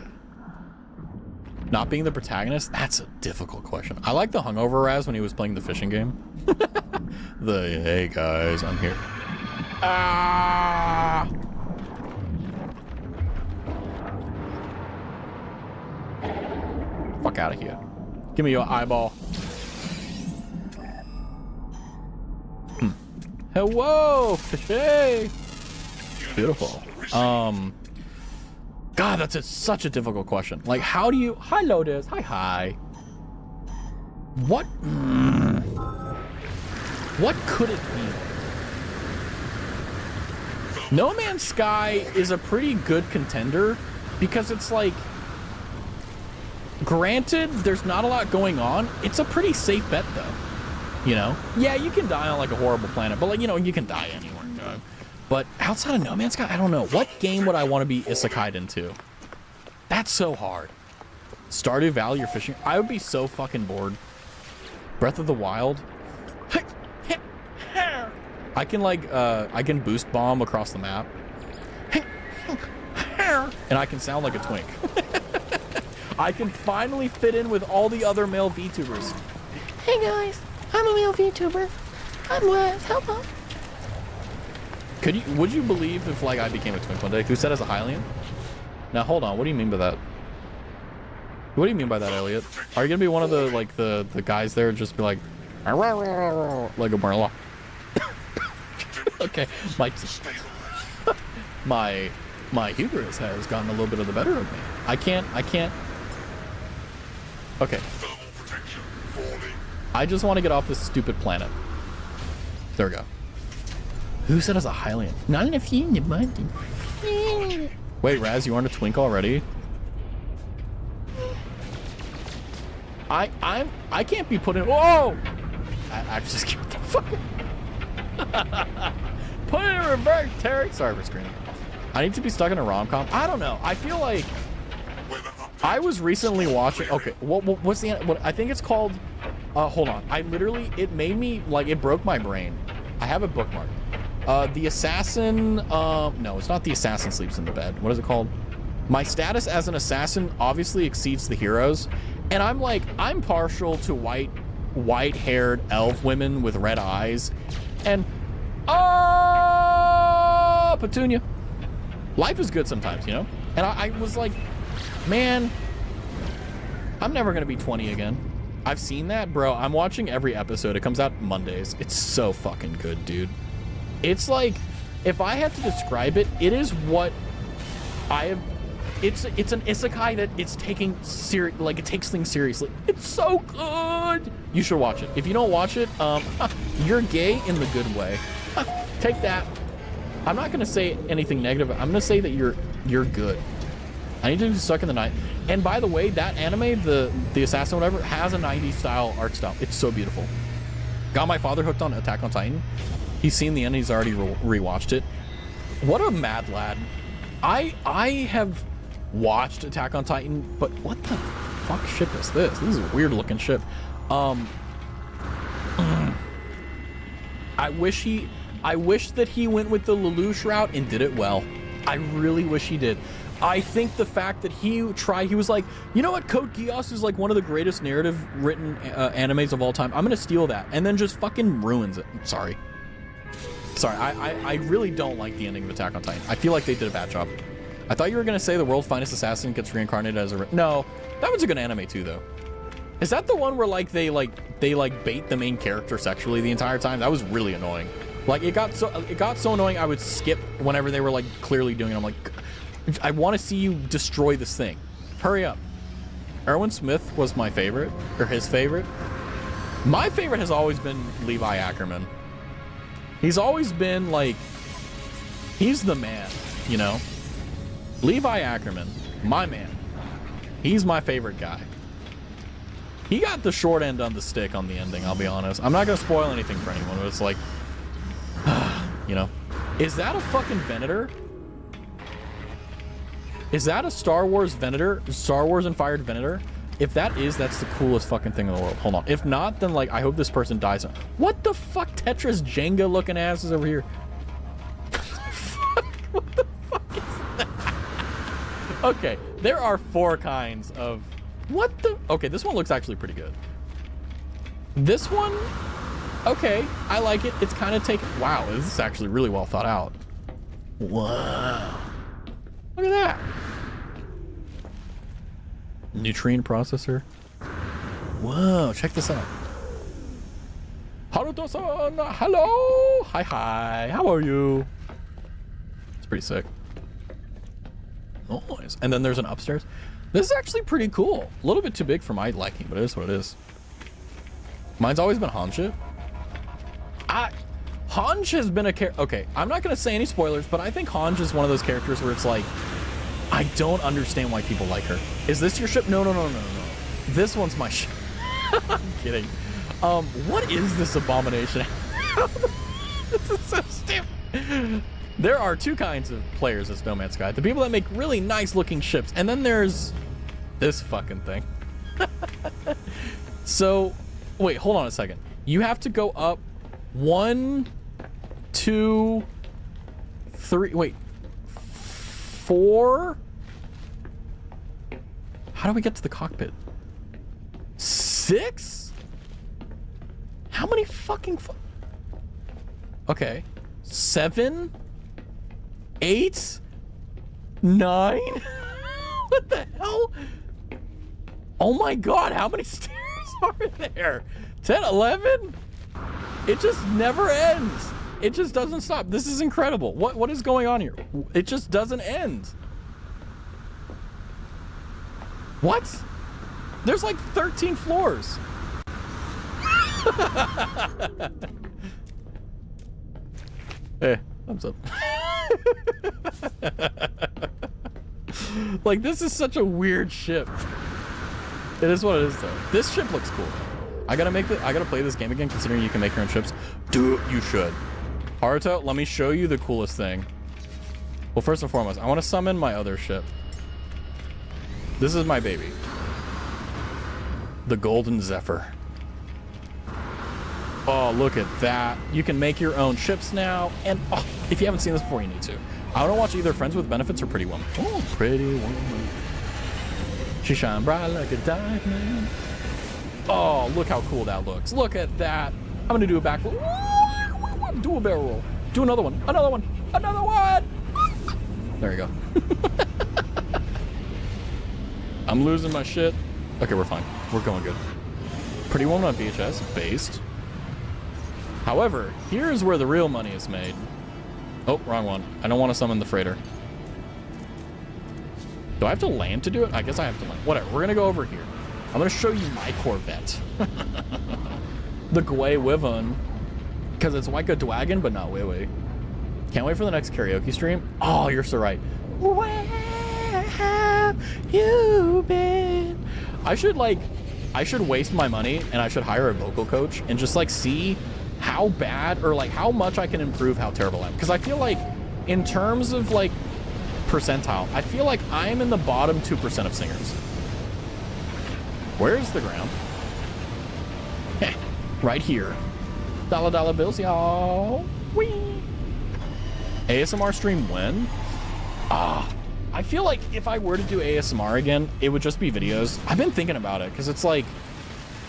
Not being the protagonist? That's a difficult question. I like the hungover Raz when he was playing the fishing game. Hey guys, I'm here. Ah! Fuck out of here. Give me your eyeball. Hello, fishy. Beautiful. God, that's such a difficult question. Like, how do you... Hi, Lotus. Hi. What? What could it be? No Man's Sky is a pretty good contender because it's like... Granted, there's not a lot going on. It's a pretty safe bet, though. You know? Yeah, you can die on like a horrible planet, but like, you know, you can die anywhere. But outside of No Man's Sky, I don't know. What game would I want to be isekai'd into? That's so hard. Stardew Valley or fishing? I would be so fucking bored. Breath of the Wild? I can like, I can boost bomb across the map. And I can sound like a twink. I can finally fit in with all the other male VTubers. Hey guys, I'm a male VTuber. I'm Wes. Hello. Would you believe if like I became a twink one day? Who said as a Hylian? Now hold on, what do you mean by that? What do you mean by that, Elliot? Are you gonna be one of the like the guys there and just be like like a Marla? Okay, my hubris has gotten a little bit of the better of me. I can't. Okay. I just want to get off this stupid planet. There we go. Who said as a Hylian? Not enough in the bunty. Wait, Raz, you aren't a twink already? I can't be put in. Whoa! I just what the fuck? Put it in reverse, Terry. Sorry for screaming. I need to be stuck in a rom-com. I don't know. I feel like I was recently watching. Okay, what's the? What I think it's called. Hold on. It made me like it broke my brain. I have a bookmark. The assassin. No, it's not the assassin sleeps in the bed. What is it called? My status as an assassin obviously exceeds the heroes, and I'm partial to white-haired elf women with red eyes, and Petunia. Life is good sometimes, you know? And I was like, man, I'm never gonna be 20 again. I've seen that, bro. I'm watching every episode. It comes out Mondays. It's so fucking good, dude. It's like, if I had to describe it, it is what I have. It's an isekai that it's taking it takes things seriously. It's so good. You should watch it. If you don't watch it, you're gay in the good way. Take that. I'm not gonna say anything negative. I'm gonna say that you're good. I need to be stuck in the night. And by the way, that anime, the assassin, whatever, has a 90s style art style. It's so beautiful. Got my father hooked on Attack on Titan. He's seen the end. He's already rewatched it. What a mad lad. I have watched Attack on Titan, but what the fuck ship is this? This is a weird looking ship. I wish that he went with the Lelouch route and did it well. I really wish he did. I think the fact that he was like, you know what, Code Geass is like one of the greatest narrative written animes of all time. I'm gonna steal that, and then just fucking ruins it. Sorry, I really don't like the ending of Attack on Titan. I feel like they did a bad job. I thought you were gonna say the world's finest assassin gets reincarnated as a... No, that was a good anime too, though. Is that the one where like they bait the main character sexually the entire time? That was really annoying. Like it got so annoying I would skip whenever they were like clearly doing it. I'm like, I want to see you destroy this thing. Hurry up. Erwin Smith was my favorite, or his favorite. My favorite has always been Levi Ackerman. He's always been like, he's the man, you know? Levi Ackerman, my man. He's my favorite guy. He got the short end on the stick on the ending, I'll be honest. I'm not gonna spoil anything for anyone, but it's like, you know. Is that a fucking Venator? Is that a Star Wars Venator? Star Wars inspired Venator? If that is, that's the coolest fucking thing in the world. Hold on. If not, then like, I hope this person dies. What the fuck Tetris Jenga looking ass is over here? What the fuck is that? Okay, there are 4 kinds of... What the... Okay, this one looks actually pretty good. This one... Okay, I like it. It's kind of taken... Wow, this is actually really well thought out. Wow. Look at that. Neutrine processor. Whoa, check this out. Haruto-san, hello. Hi, how are you? It's pretty sick. Nice. And then there's an upstairs. This is actually pretty cool. A little bit too big for my liking, but it is what it is. Mine's always been Hanj. Hanj has been a character. Okay, I'm not gonna say any spoilers, but I think Hanj is one of those characters where it's like, I don't understand why people like her. Is this your ship? No. This one's my ship. I'm kidding. What is this abomination? This is so stupid. There are 2 kinds of players at No Man's Sky. The people that make really nice looking ships, and then there's this fucking thing. So, wait, hold on a second. You have to go up 1, 2, 3, wait, 4? How do we get to the cockpit? 6? How many fucking okay. 7? 8? 9? What the hell? Oh my god, how many stairs are there? 10, 11? It just never ends. It just doesn't stop. This is incredible. What is going on here? It just doesn't end. What? There's like 13 floors. Hey, thumbs up. Like, this is such a weird ship. It is what it is, though. This ship looks cool. I gotta play this game again, considering you can make your own ships. Dude, you should. Haruto, let me show you the coolest thing. Well, first and foremost, I want to summon my other ship. This is my baby. The Golden Zephyr. Oh, look at that. You can make your own ships now. And oh, if you haven't seen this before, you need to. I want to watch either Friends with Benefits or Pretty Woman. Oh, Pretty Woman. She shine bright like a diamond. Oh, look how cool that looks. Look at that. I'm going to do a backflip. Do a barrel roll. Do another one. Another one. Another one. There you go. I'm losing my shit. Okay, we're fine. We're going good. Pretty Woman on VHS. Based. However, here's where the real money is made. Oh, wrong one. I don't want to summon the freighter. Do I have to land to do it? I guess I have to land. Whatever. We're going to go over here. I'm going to show you my Corvette. The Gwei Wyvern. Because it's like a Dwagon, but not Wei. Can't wait for the next karaoke stream. Oh, you're so right. Where have you been? I should waste my money and I should hire a vocal coach and just like see how bad or like how much I can improve how terrible I am. Because I feel like in terms of like percentile, I feel like I'm in the bottom 2% of singers. Where's the ground? Right here. Dollar bills, y'all. Whee! ASMR stream when? I feel like if I were to do ASMR again, it would just be videos. I've been thinking about it because it's like,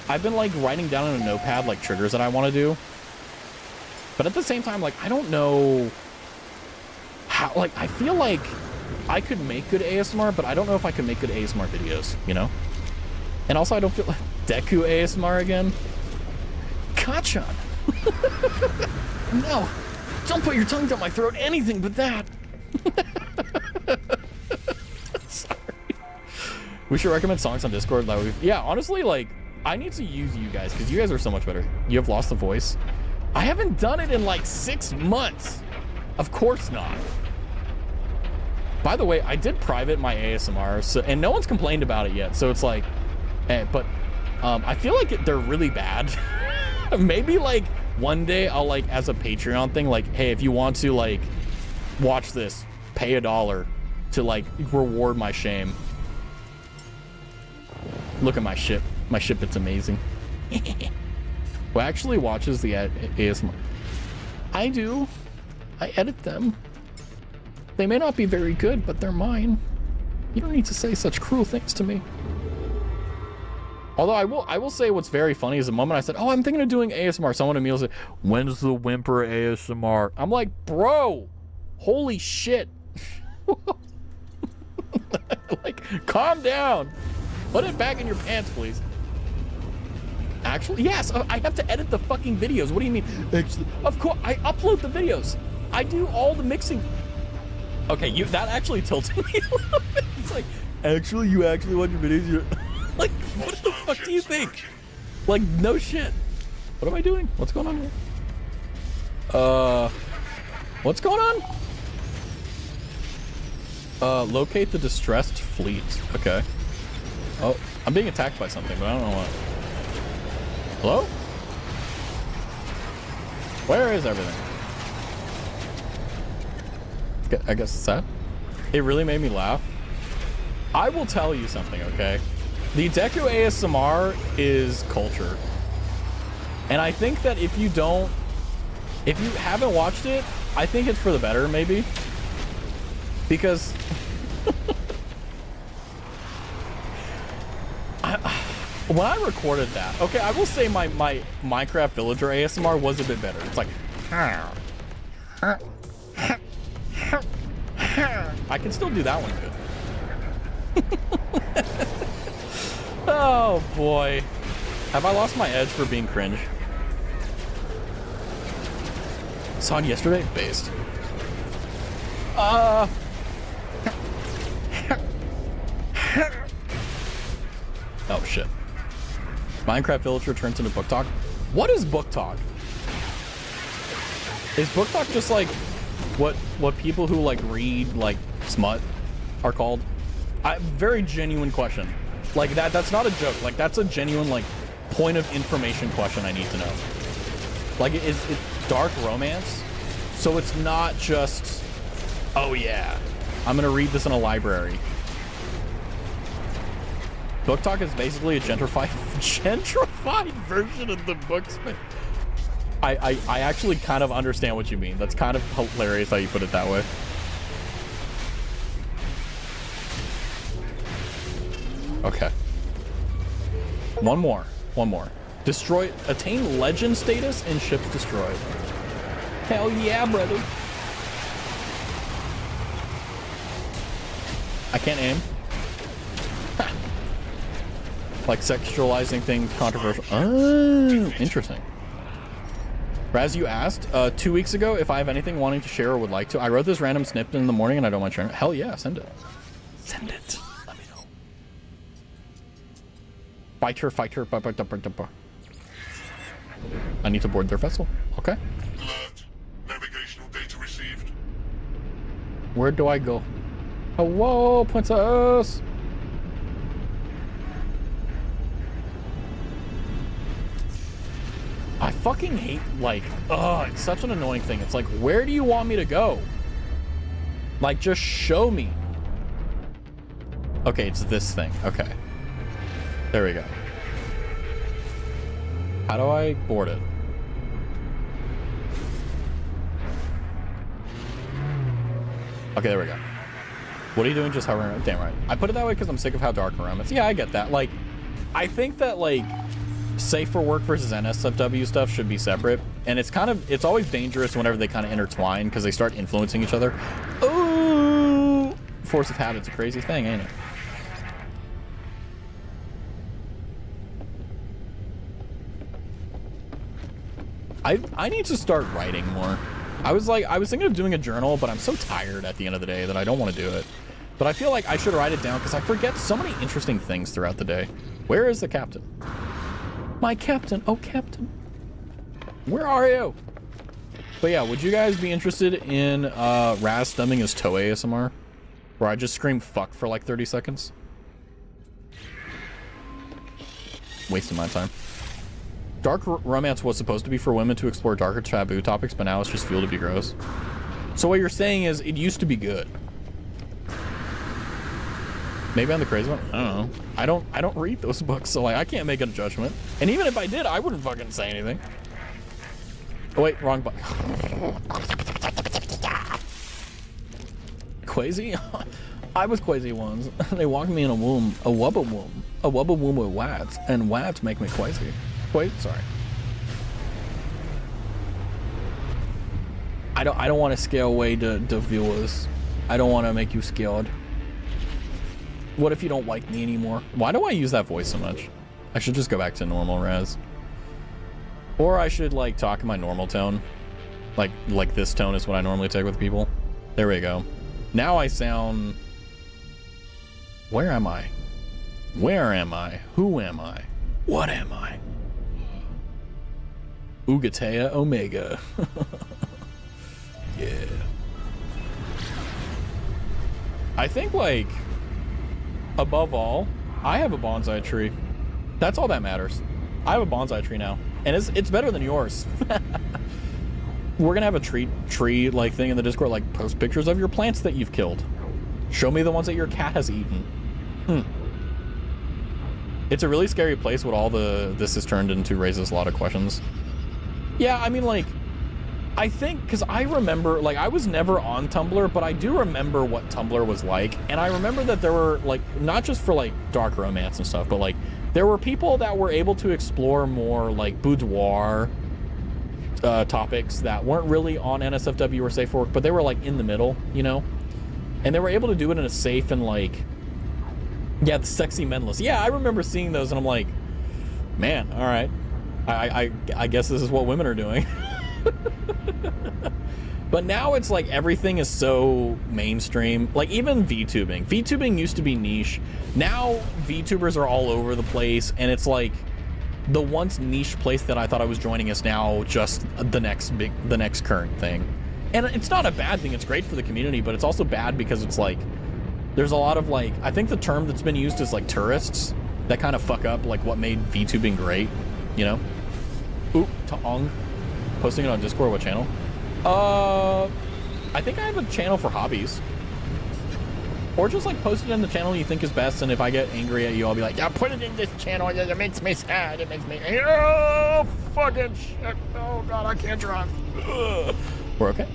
I've been like writing down on a notepad like triggers that I want to do. But at the same time, like, I don't know how, like, I feel like I could make good ASMR, but I don't know if I could make good ASMR videos, you know? And also I don't feel like, Deku ASMR again? Kachan. No, don't put your tongue down my throat. Anything but that. Sorry. We should recommend songs on Discord. Yeah, honestly, like, I need to use you guys because you guys are so much better. You have lost the voice. I haven't done it in like 6 months. Of course not. By the way, I did private my ASMR, so, and no one's complained about it yet. So it's like, but I feel like they're really bad. Maybe like one day I'll like, as a Patreon thing, like, hey, if you want to like watch this, pay $1 to like reward my shame. Look at my ship. My ship, it's amazing. Who actually watches the ASMR? I do. I edit them. They may not be very good, but they're mine. You don't need to say such cruel things to me. Although I will say what's very funny is the moment I said, oh, I'm thinking of doing ASMR, someone immediately said, when's the whimper ASMR? I'm like, bro, holy shit. Like, calm down. Put it back in your pants, please. Actually, yes, I have to edit the fucking videos. What do you mean? Actually, of course, I upload the videos. I do all the mixing. Okay, that actually tilted me a little bit. It's like, actually, you actually watch your videos? You're like, what the fuck do you think? Like, no shit. What am I doing? What's going on here? What's going on? Locate the distressed fleet. Okay. Oh, I'm being attacked by something, but I don't know what. Hello? Where is everything? I guess it's that. It really made me laugh. I will tell you something, okay? The Deku ASMR is culture. And I think that if you haven't watched it, I think it's for the better, maybe. Because when I recorded that, okay, I will say my Minecraft villager ASMR was a bit better. It's like, I can still do that one good. Oh boy. Have I lost my edge for being cringe? Saw it yesterday? Based. Oh shit. Minecraft Villager turns into Book Talk. What is Book Talk? Is Book Talk just like what people who like read like smut are called? Very genuine question. Like that's not a joke. Like that's a genuine like point of information question I need to know. Like it's dark romance, so it's not just, oh yeah, I'm gonna read this in a library. Book Talk is basically a gentrified version of the Booksmith. I actually kind of understand what you mean. That's kind of hilarious how you put it that way. Okay. One more. Attain legend status and ships destroyed. Hell yeah, brother. I can't aim. Ha. Like sexualizing things controversial. Oh, interesting. Raz, you asked 2 weeks ago if I have anything wanting to share or would like to. I wrote this random snippet in the morning and I don't mind sharing it. Hell yeah, send it. Send it. Let me know. Fight her. I need to board their vessel. Okay. Alert. Navigational data received. Where do I go? Oh, whoa, princess. I fucking hate, like, it's such an annoying thing. It's like, where do you want me to go? Like, just show me. Okay, it's this thing. Okay. There we go. How do I board it? Okay, there we go. What are you doing just hovering around? Damn right. I put it that way because I'm sick of how dark around it. Yeah, I get that. Like, I think that, like, safe for work versus NSFW stuff should be separate. And it's always dangerous whenever they kind of intertwine because they start influencing each other. Ooh! Force of habit's a crazy thing, ain't it? I need to start writing more. I was thinking of doing a journal, but I'm so tired at the end of the day that I don't want to do it. But I feel like I should write it down because I forget so many interesting things throughout the day. Where is the captain? My captain, oh captain. Where are you? But yeah, would you guys be interested in Raz stumming his toe ASMR? Where I just scream fuck for like 30 seconds? Wasting my time. Dark romance was supposed to be for women to explore darker taboo topics, but now it's just fuel to be gross. So what you're saying is it used to be good. Maybe I'm the crazy one. I don't know. I don't read those books, so like I can't make a judgment. And even if I did, I wouldn't fucking say anything. Oh wait, wrong button. Quasi? I was quasi once. They walked me in a womb, a wubba womb with wads, and wads make me quasi. Wait, sorry. I don't want to scare away the viewers. I don't want to make you scared. What if you don't like me anymore? Why do I use that voice so much? I should just go back to normal Raz. Or I should like talk in my normal tone. Like this tone is what I normally take with people. There we go. Now I sound... Where am I? Where am I? Who am I? What am I? Ugatea Omega. Yeah. I think like... Above all, I have a bonsai tree. That's all that matters. I have a bonsai tree now, and it's better than yours. We're gonna have a tree like thing in the Discord, like post pictures of your plants that you've killed. Show me the ones that your cat has eaten. It's a really scary place. What all this has turned into raises a lot of questions. Yeah, I mean like. I think, because I remember, like, I was never on Tumblr, but I do remember what Tumblr was like. And I remember that there were, like, not just for, like, dark romance and stuff, but, like, there were people that were able to explore more, like, boudoir topics that weren't really on NSFW or Safe for Work, but they were, like, in the middle, you know? And they were able to do it in a safe and, like, yeah, the sexy men list. Yeah, I remember seeing those, and I'm like, man, all right. I guess this is what women are doing. But now it's like everything is so mainstream. Like even VTubing. VTubing used to be niche. Now VTubers are all over the place, and it's like the once niche place that I thought I was joining is now just the next current thing. And it's not a bad thing. It's great for the community, but it's also bad because it's like there's a lot of like, I think the term that's been used is like tourists that kind of fuck up like what made VTubing great, you know? Oop, Taong. Posting it on Discord, what channel? I think I have a channel for hobbies. Or just like post it in the channel you think is best, and if I get angry at you, I'll be like, yeah, put it in this channel, yeah, it makes me sad, it makes me, oh, fucking shit, oh god, I can't drive. Ugh. We're okay?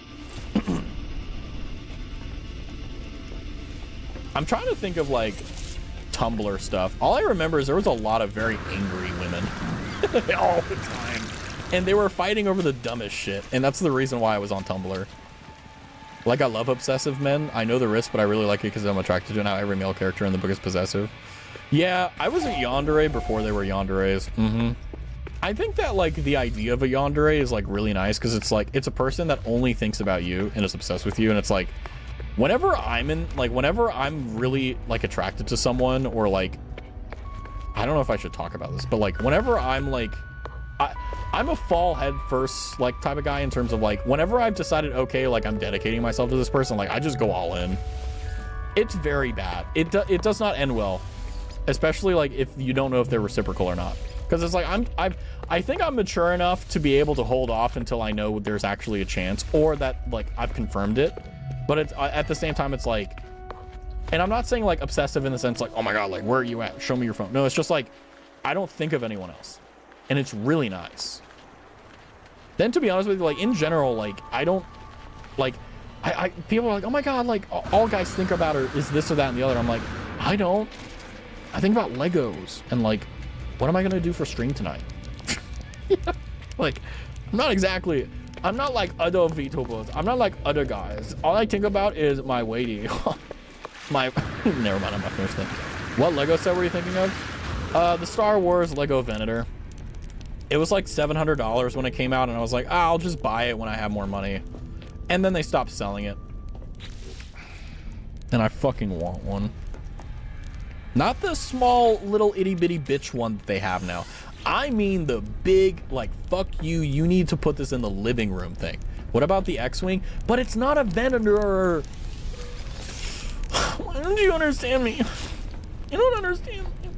I'm trying to think of like Tumblr stuff. All I remember is there was a lot of very angry women all the time. And they were fighting over the dumbest shit. And that's the reason why I was on Tumblr. Like, I love obsessive men. I know the risk, but I really like it because I'm attracted to it now. Every male character in the book is possessive. Yeah, I was a yandere before they were yanderes. I think that, like, the idea of a yandere is, like, really nice because it's, like, it's a person that only thinks about you and is obsessed with you. And it's, like, whenever I'm really, like, attracted to someone or, like, I don't know if I should talk about this, but, like, whenever I'm, like, I'm a fall head first like type of guy in terms of like whenever I've decided okay like I'm dedicating myself to this person, like I just go all in. It's very bad. It does not end well, especially like if you don't know if they're reciprocal or not, because it's like I think I'm mature enough to be able to hold off until I know there's actually a chance or that like I've confirmed it. But it's at the same time it's like, and I'm not saying like obsessive in the sense like, oh my god, like where are you at, show me your phone. No, it's just like I don't think of anyone else. And it's really nice. Then to be honest with you, like in general, like I don't like people are like, oh my god, like all guys think about is this or that and the other. I'm like, I don't. I think about Legos and like, what am I gonna do for stream tonight? Like, I'm not like other VTubers. I'm not like other guys. All I think about is my weighty. Never mind, I'm not finished then. What Lego set were you thinking of? The Star Wars Lego Venator. It was like $700 when it came out, and I was like, I'll just buy it when I have more money. And then they stopped selling it. And I fucking want one. Not the small little itty bitty bitch one that they have now. I mean the big, like, fuck you, you need to put this in the living room thing. What about the X-Wing? But it's not a vendor. Why don't you understand me? You don't understand me.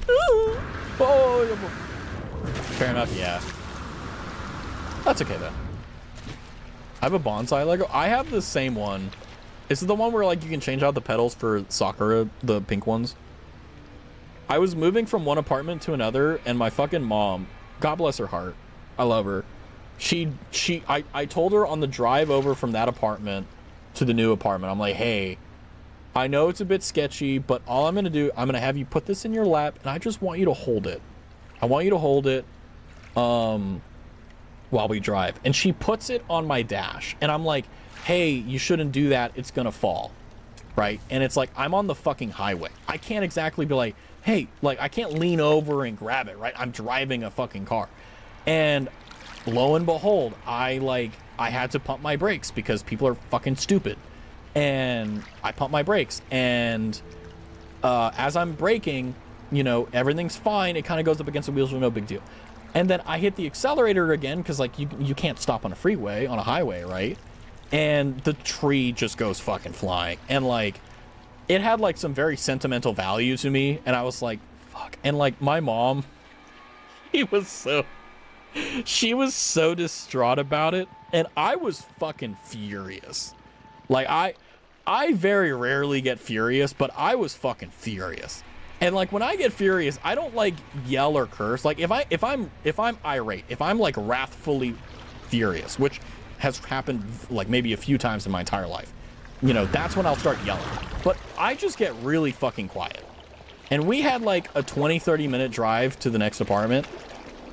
Oh, fair enough, yeah. That's okay then. I have a bonsai Lego. I have the same one. Is it the one where like you can change out the petals for Sakura, the pink ones? I was moving from one apartment to another, and my fucking mom, God bless her heart, I love her. I told her on the drive over from that apartment to the new apartment, I'm like, hey, I know it's a bit sketchy, but all I'm gonna do, I'm gonna have you put this in your lap, and I just want you to hold it. I want you to hold it while we drive. And she puts it on my dash, and I'm like, hey, you shouldn't do that, it's gonna fall, right? And it's like, I'm on the fucking highway. I can't exactly be like, hey, like, I can't lean over and grab it, right? I'm driving a fucking car. And lo and behold, I had to pump my brakes because people are fucking stupid. And I pump my brakes, and as I'm braking, you know, everything's fine. It kind of goes up against the wheels, no big deal. And then I hit the accelerator again because, like, you can't stop on a freeway, on a highway, right? And the tree just goes fucking flying. And, like, it had, like, some very sentimental value to me. And I was like, fuck. And, like, my mom, she was so distraught about it. And I was fucking furious. Like, I very rarely get furious, but I was fucking furious. And like, when I get furious, I don't like yell or curse. Like, if I'm irate, if I'm like wrathfully furious, which has happened like maybe a few times in my entire life, you know, that's when I'll start yelling. But I just get really fucking quiet. And we had like a 20-30 minute drive to the next apartment,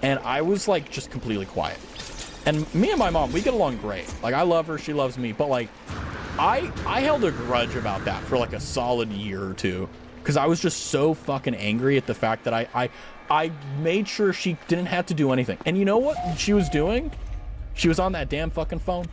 and I was like just completely quiet. And me and my mom, we get along great. Like, I love her, she loves me, but like, I held a grudge about that for like a solid year or two, because I was just so fucking angry at the fact that I made sure she didn't have to do anything. And you know what she was doing? She was on that damn fucking phone.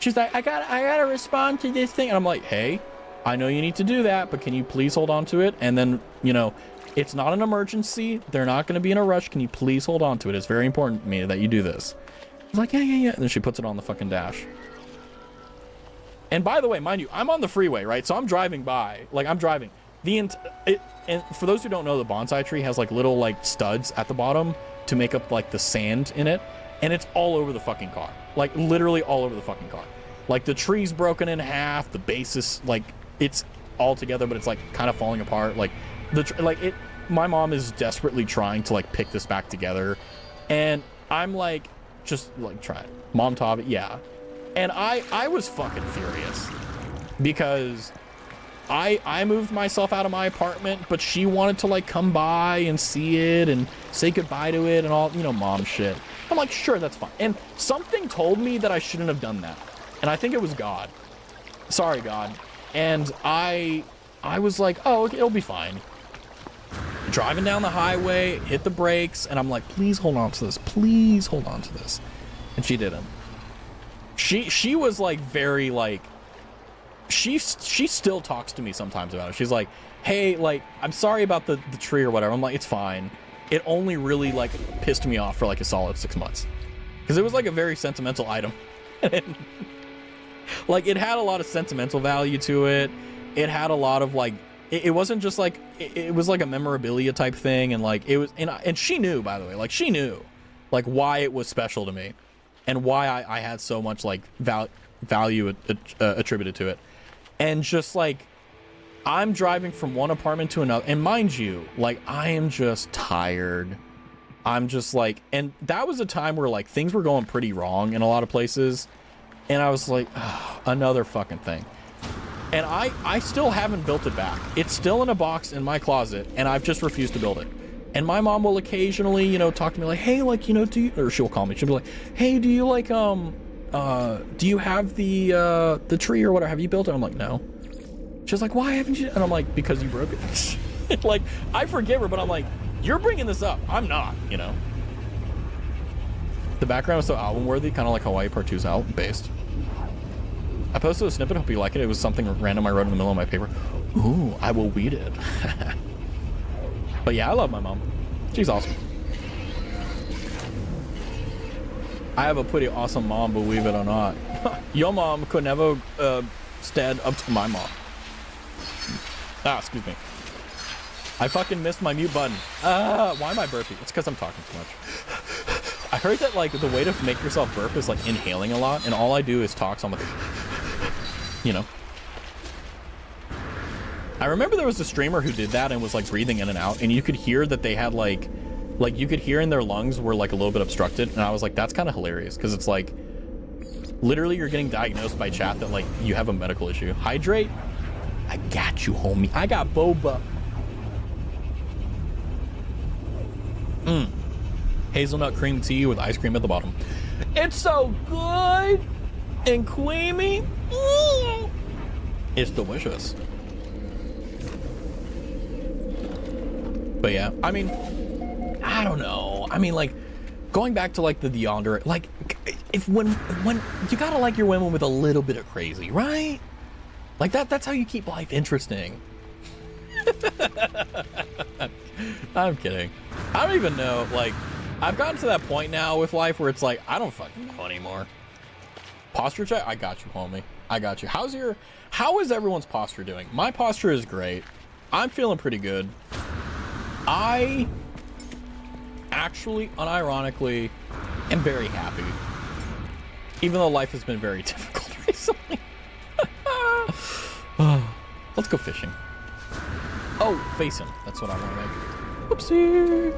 She's like, I gotta respond to this thing. And I'm like, hey, I know you need to do that, but can you please hold on to it? And then, you know, it's not an emergency. They're not going to be in a rush. Can you please hold on to it? It's very important to me that you do this. I'm like, yeah. And then she puts it on the fucking dash. And by the way, mind you, I'm on the freeway, right? So I'm driving by, like, I'm driving. And for those who don't know, the bonsai tree has like little like studs at the bottom to make up like the sand in it. And it's all over the fucking car. Like, literally all over the fucking car. Like, the tree's broken in half. The base is like, it's all together, but it's like kind of falling apart. Like, my mom is desperately trying to like pick this back together. And I'm like, just like, try it. Mom Tavi, yeah. And I was fucking furious because I moved myself out of my apartment, but she wanted to like come by and see it and say goodbye to it and all, you know, mom shit. I'm like, sure, that's fine. And something told me that I shouldn't have done that. And I think it was God. Sorry, God. And I was like, oh, okay, it'll be fine. Driving down the highway, hit the brakes, and I'm like, please hold on to this. Please hold on to this. And she didn't. She was like very like, she still talks to me sometimes about it. She's like, hey, like, I'm sorry about the tree or whatever. I'm like, it's fine. It only really like pissed me off for like a solid 6 months because it was like a very sentimental item. Like, it had a lot of sentimental value to it. It had a lot of like, it wasn't just like, it was like a memorabilia type thing. And like, it was, and she knew, by the way, like, she knew like why it was special to me and why I had so much like value attributed to it. And just like, I'm driving from one apartment to another, and mind you, like, I am just tired. I'm just like, and that was a time where like things were going pretty wrong in a lot of places, and I was like, oh, another fucking thing. And I still haven't built it back. It's still in a box in my closet, and I've just refused to build it. And my mom will occasionally, you know, talk to me like, hey, like, you know, do you, or she'll call me, she'll be like, hey, do you like do you have the tree or whatever? Have you built it? I'm like, no. She's like, why haven't you? And I'm like, because you broke it. Like, I forgive her, but I'm like, You're bringing this up. I'm not, you know. The background is so album worthy, kind of like Hawaii Part 2's out based. I posted a snippet, hope you like it. It was something random I wrote in the middle of my paper. Ooh, I will weed it. But yeah, I love my mom. She's awesome. I have a pretty awesome mom, believe it or not. Your mom could never stand up to my mom. Ah, excuse me. I fucking missed my mute button. Why am I burping? It's because I'm talking too much. I heard that like the way to make yourself burp is like inhaling a lot, and all I do is talk, so I'm like, you know. I remember there was a streamer who did that and was like breathing in and out, and you could hear that they had like you could hear in their lungs were like a little bit obstructed, and I was like, that's kind of hilarious, because it's like literally you're getting diagnosed by chat that like you have a medical issue. Hydrate? I got you, homie. I got boba. Hazelnut cream tea with ice cream at the bottom. It's so good and creamy. It's delicious. But yeah, I mean, I don't know. I mean, like, going back to like the yonder, like, if when you gotta like your women with a little bit of crazy, right? Like that's how you keep life interesting. I'm kidding. I don't even know. Like, I've gotten to that point now with life where it's like, I don't fucking know anymore. Posture check? I got you, homie. I got you. How is everyone's posture doing? My posture is great. I'm feeling pretty good. I actually, unironically, am very happy. Even though life has been very difficult recently. Let's go fishing. Oh, facing. That's what I want to make. Whoopsie.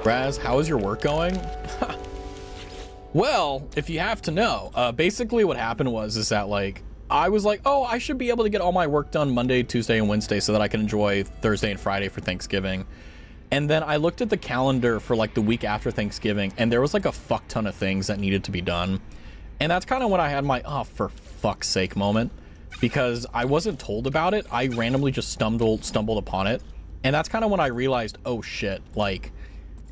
Raz, how is your work going? Well, if you have to know, basically what happened is that like, I was like, oh, I should be able to get all my work done Monday, Tuesday, and Wednesday so that I can enjoy Thursday and Friday for Thanksgiving. And then I looked at the calendar for like the week after Thanksgiving, and there was like a fuck ton of things that needed to be done. And that's kind of when I had my, oh, for fuck's sake moment, because I wasn't told about it. I randomly just stumbled upon it. And that's kind of when I realized, oh shit, like,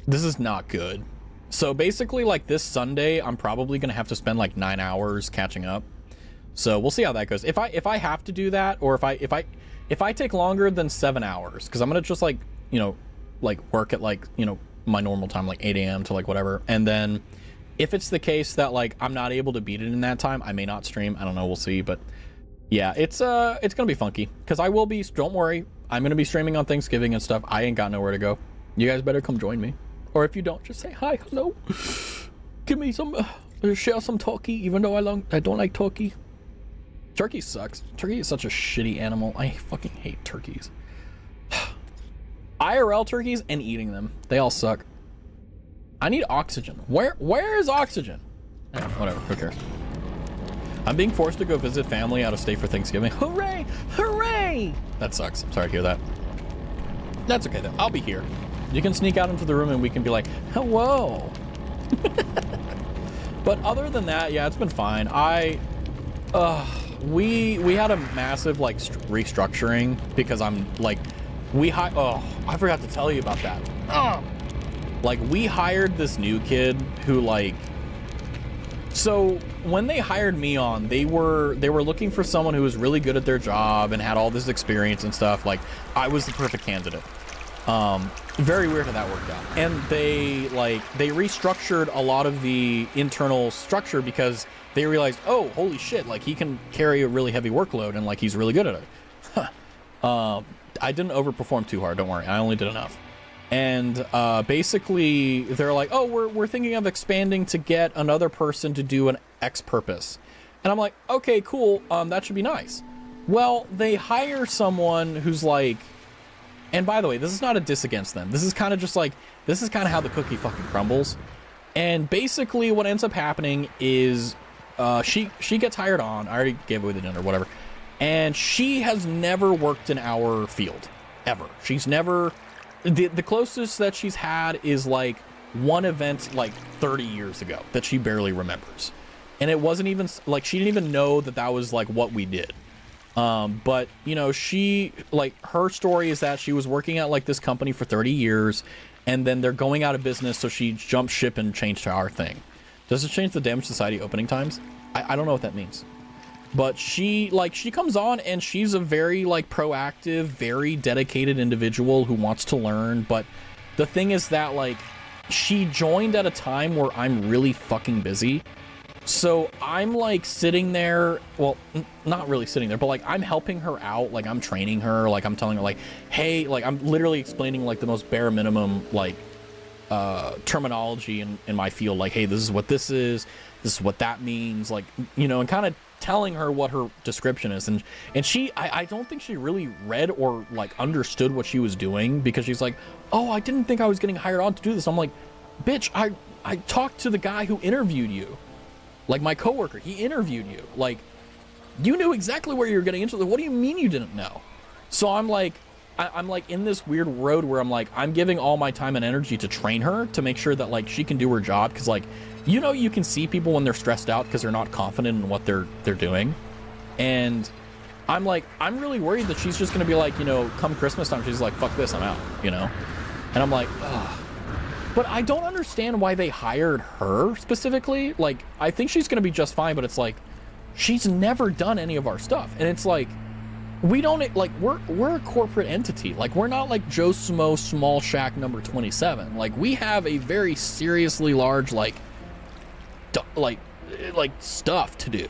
this is not good. So basically like this Sunday, I'm probably going to have to spend like 9 hours catching up. So we'll see how that goes. If I have to do that, or if I take longer than 7 hours, because I'm gonna just like, you know, like work at like, you know, my normal time, like 8 a.m. to like whatever. And then if it's the case that like I'm not able to beat it in that time, I may not stream. I don't know. We'll see. But yeah, it's gonna be funky, because I will be. Don't worry, I'm gonna be streaming on Thanksgiving and stuff. I ain't got nowhere to go. You guys better come join me, or if you don't, just say hi, hello, give me some, share some turkey, even though I don't like turkey. Turkey sucks. Turkey is such a shitty animal. I fucking hate turkeys. IRL turkeys and eating them. They all suck. I need oxygen. Where is oxygen? Eh, whatever, who cares? I'm being forced to go visit family out of state for Thanksgiving. Hooray! Hooray! That sucks. I'm sorry to hear that. That's okay though. I'll be here. You can sneak out into the room and we can be like, hello. But other than that, yeah, it's been fine. We had a massive like restructuring, because I'm like, I forgot to tell you about that. Like, we hired this new kid who like, so when they hired me on, they were looking for someone who was really good at their job and had all this experience and stuff. Like, I was the perfect candidate. Very weird how that worked out. And they restructured a lot of the internal structure, because they realized, oh, holy shit, like he can carry a really heavy workload and like he's really good at it. Huh. I didn't overperform too hard, don't worry. I only did enough. And basically they're like, oh, we're thinking of expanding to get another person to do an X purpose. And I'm like, okay, cool. That should be nice. Well, they hire someone who's like, and by the way, this is not a diss against them. This is kind of just like, this is kind of how the cookie fucking crumbles. And basically what ends up happening is she gets hired on. I already gave away the dinner, whatever. And she has never worked in our field, ever. She's never, the closest that she's had is like one event like 30 years ago that she barely remembers. And it wasn't even, like, she didn't even know that was like what we did. But you know, she, like, her story is that she was working at like this company for 30 years, and then they're going out of business, so she jumped ship and changed to our thing. Does it change the Damage Society opening times? I don't know what that means. But she comes on and she's a very like proactive, very dedicated individual who wants to learn. But the thing is that like she joined at a time where I'm really fucking busy. So I'm like sitting there, well, not really sitting there, but like I'm helping her out. Like I'm training her, like I'm telling her like, hey, like I'm literally explaining like the most bare minimum, like terminology in my field. Like, hey, this is what this is what that means. Like, you know, and kind of telling her what her description is. And she, I don't think she really read or like understood what she was doing, because she's like, oh, I didn't think I was getting hired on to do this. I'm like, bitch, I talked to the guy who interviewed you. Like my coworker, he interviewed you. Like, you knew exactly where you were getting into. What do you mean you didn't know? So I'm like, I'm like in this weird road where I'm like, I'm giving all my time and energy to train her to make sure that like she can do her job. Cause like, you know, you can see people when they're stressed out because they're not confident in what they're doing. And I'm like, I'm really worried that she's just going to be like, you know, come Christmas time, she's like, fuck this, I'm out, you know? And I'm like, ugh. But I don't understand why they hired her specifically. Like, I think she's going to be just fine, but it's like, she's never done any of our stuff. And it's like, we don't, like, we're a corporate entity. Like, we're not like Joe Smo Small Shack number 27. Like, we have a very seriously large, like stuff to do.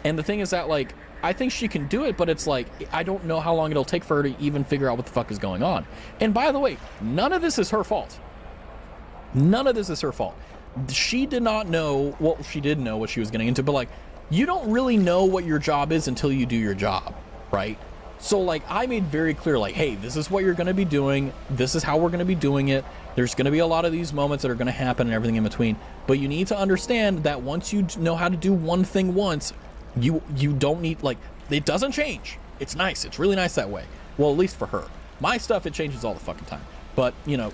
And the thing is that, like, I think she can do it, but it's like, I don't know how long it'll take for her to even figure out what the fuck is going on. And by the way, none of this is her fault. None of this is her fault. She did not know, well, she did know what she was getting into, but like, you don't really know what your job is until you do your job, right? So like, I made very clear, like, hey, this is what you're going to be doing. This is how we're going to be doing it. There's going to be a lot of these moments that are going to happen and everything in between. But you need to understand that once you know how to do one thing once, you don't need, like, it doesn't change. It's nice. It's really nice that way. Well, at least for her. My stuff, it changes all the fucking time. But, you know,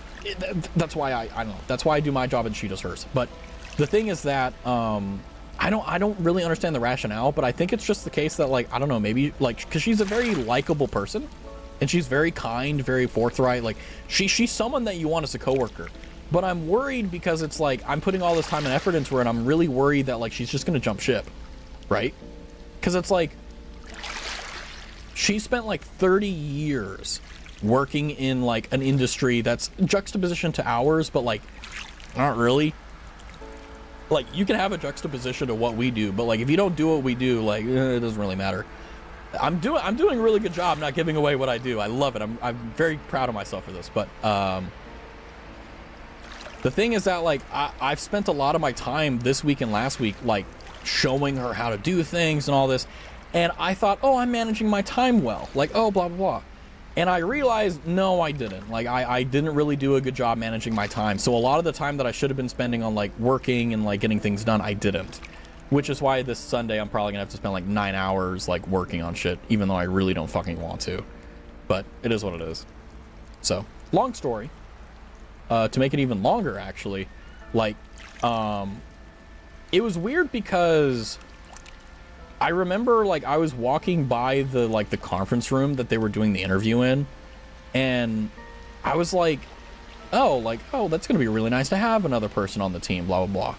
that's why I don't know. That's why I do my job and she does hers. But the thing is that I don't really understand the rationale, but I think it's just the case that, like, I don't know, maybe, like, because she's a very likable person and she's very kind, very forthright. Like, she's someone that you want as a coworker. But I'm worried because it's like, I'm putting all this time and effort into her, and I'm really worried that, like, she's just going to jump ship, right? Because it's like, she spent like 30 years working in like an industry that's juxtaposition to ours, but like not really. Like, you can have a juxtaposition to what we do, but like if you don't do what we do, like it doesn't really matter. I'm doing a really good job not giving away what I do. I love it. I'm very proud of myself for this. But the thing is that, like, I've spent a lot of my time this week and last week like showing her how to do things and all this, and I thought, oh, I'm managing my time well, like, oh, blah blah blah. And I realized, no, I didn't. Like, I didn't really do a good job managing my time. So a lot of the time that I should have been spending on, like, working and, like, getting things done, I didn't. Which is why this Sunday I'm probably going to have to spend, like, 9 hours, like, working on shit, even though I really don't fucking want to. But it is what it is. So, long story. To make it even longer, actually, like, it was weird because I remember, like, I was walking by the, like, the conference room that they were doing the interview in, and I was like, oh, that's gonna be really nice to have another person on the team, blah, blah, blah.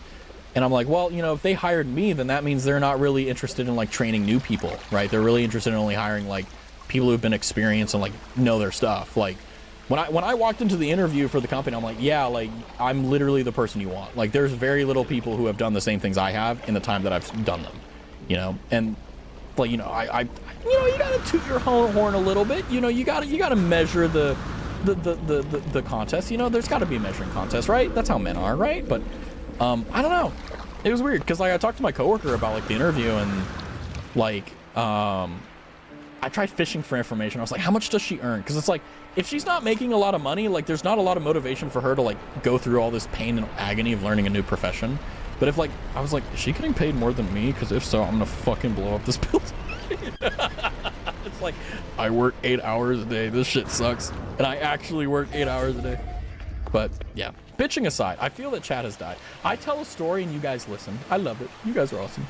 And I'm like, well, you know, if they hired me, then that means they're not really interested in, like, training new people, right? They're really interested in only hiring, like, people who've been experienced and, like, know their stuff. Like, when I walked into the interview for the company, I'm like, yeah, like, I'm literally the person you want. Like, there's very little people who have done the same things I have in the time that I've done them. You know, and like, you know, I you know, you gotta toot your horn a little bit. You know, you gotta measure the contest. You know, there's got to be a measuring contest, right? That's how men are, right? But I don't know. It was weird because, like, I talked to my coworker about, like, the interview, and like I tried fishing for information. I was like, how much does she earn? Because it's like, if she's not making a lot of money, like, there's not a lot of motivation for her to, like, go through all this pain and agony of learning a new profession. But if, like, I was like, is she getting paid more than me? Because if so, I'm gonna fucking blow up this building. It's like, I work 8 hours a day. This shit sucks. And I actually work 8 hours a day. But yeah, bitching aside, I feel that chat has died. I tell a story and you guys listen. I love it. You guys are awesome.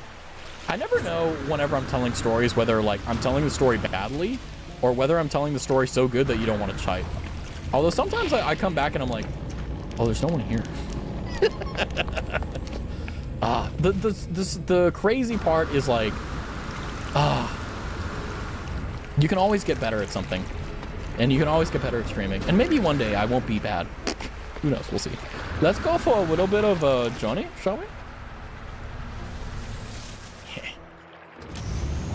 I never know whenever I'm telling stories whether like I'm telling the story badly or whether I'm telling the story so good that you don't want to type. Although sometimes I come back and I'm like, oh, there's no one here. The crazy part is like, you can always get better at something, and you can always get better at streaming. And maybe one day I won't be bad. Who knows? We'll see. Let's go for a little bit of Johnny, shall we?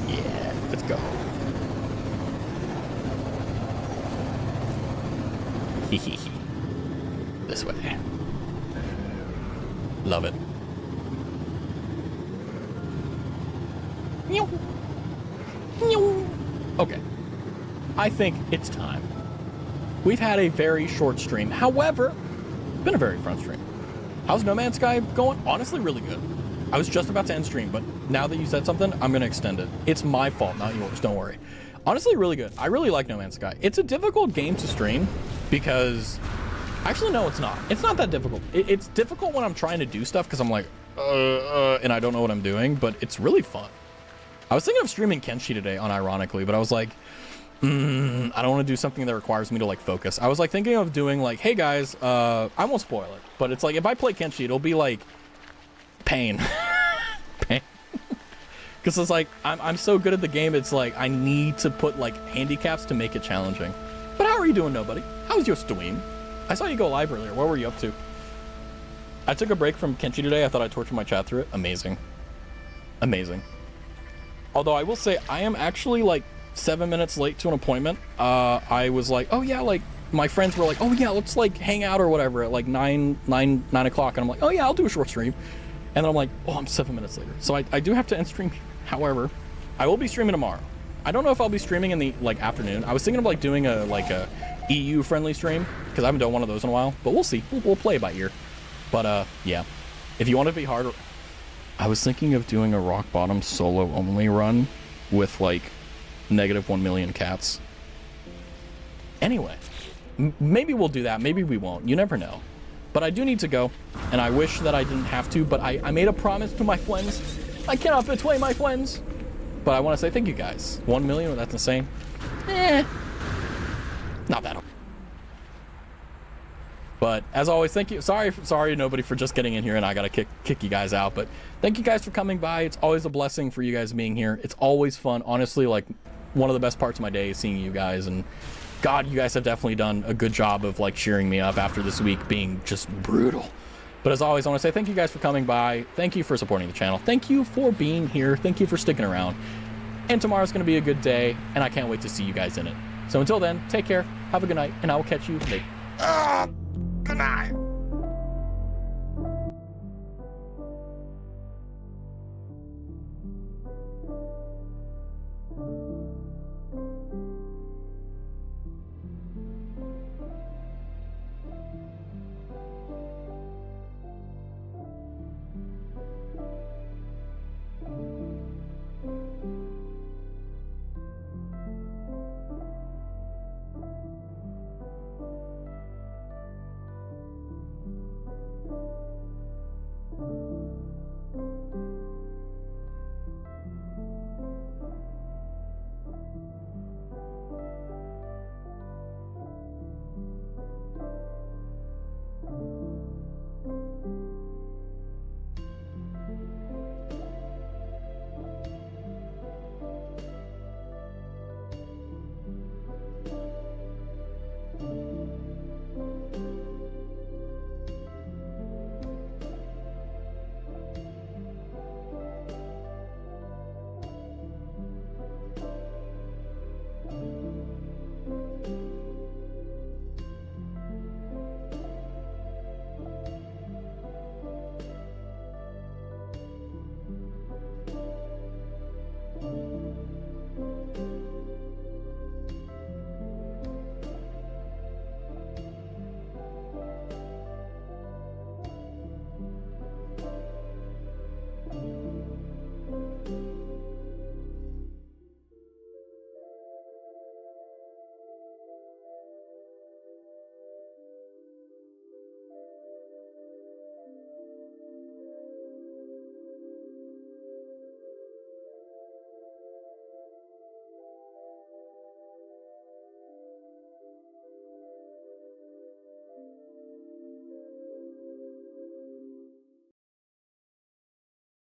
Yeah, let's go. Hihi. This way. Love it. Okay. I think it's time. We've had a very short stream. However, it's been a very fun stream. How's No Man's Sky going? Honestly, really good. I was just about to end stream, but now that you said something, I'm going to extend it. It's my fault, not yours. Don't worry. Honestly, really good. I really like No Man's Sky. It's a difficult game to stream because... Actually, no, it's not. It's not that difficult. It's difficult when I'm trying to do stuff because I'm like, and I don't know what I'm doing, but it's really fun. I was thinking of streaming Kenshi today, unironically, but I was like, I don't want to do something that requires me to like focus. I was like thinking of doing like, hey guys, I won't spoil it, but it's like if I play Kenshi, it'll be like pain. Pain. Because it's like I'm so good at the game, it's like I need to put like handicaps to make it challenging. But how are you doing, nobody? How's your stream? I saw you go live earlier. What were you up to? I took a break from Kenshi today. I thought I'd torture my chat through it. Amazing. Amazing. Although I will say I am actually like 7 minutes late to an appointment. I was like, oh yeah, like my friends were like, oh yeah, let's like hang out or whatever at like 9 o'clock. And I'm like, oh yeah, I'll do a short stream. And then I'm like, oh, I'm 7 minutes later. So I do have to end stream. However, I will be streaming tomorrow. I don't know if I'll be streaming in the like afternoon. I was thinking of like doing a EU friendly stream because I haven't done one of those in a while, but we'll see. We'll play by ear. But yeah, if you want to be harder, I was thinking of doing a rock bottom solo only run with like -1 million cats. Anyway, maybe we'll do that. Maybe we won't. You never know. But I do need to go, and I wish that I didn't have to, but I made a promise to my friends. I cannot betray my friends. But I want to say thank you guys. 1 million, that's insane. Not that hard. But as always, thank you. Sorry nobody for just getting in here and I gotta kick you guys out. But thank you guys for coming by. It's always a blessing for you guys being here. It's always fun. Honestly, like one of the best parts of my day is seeing you guys. And God, you guys have definitely done a good job of like cheering me up after this week being just brutal. But as always, I want to say thank you guys for coming by. Thank you for supporting the channel. Thank you for being here. Thank you for sticking around. And tomorrow's going to be a good day, and I can't wait to see you guys in it. So until then, take care, have a good night, and I will catch you later. Good night.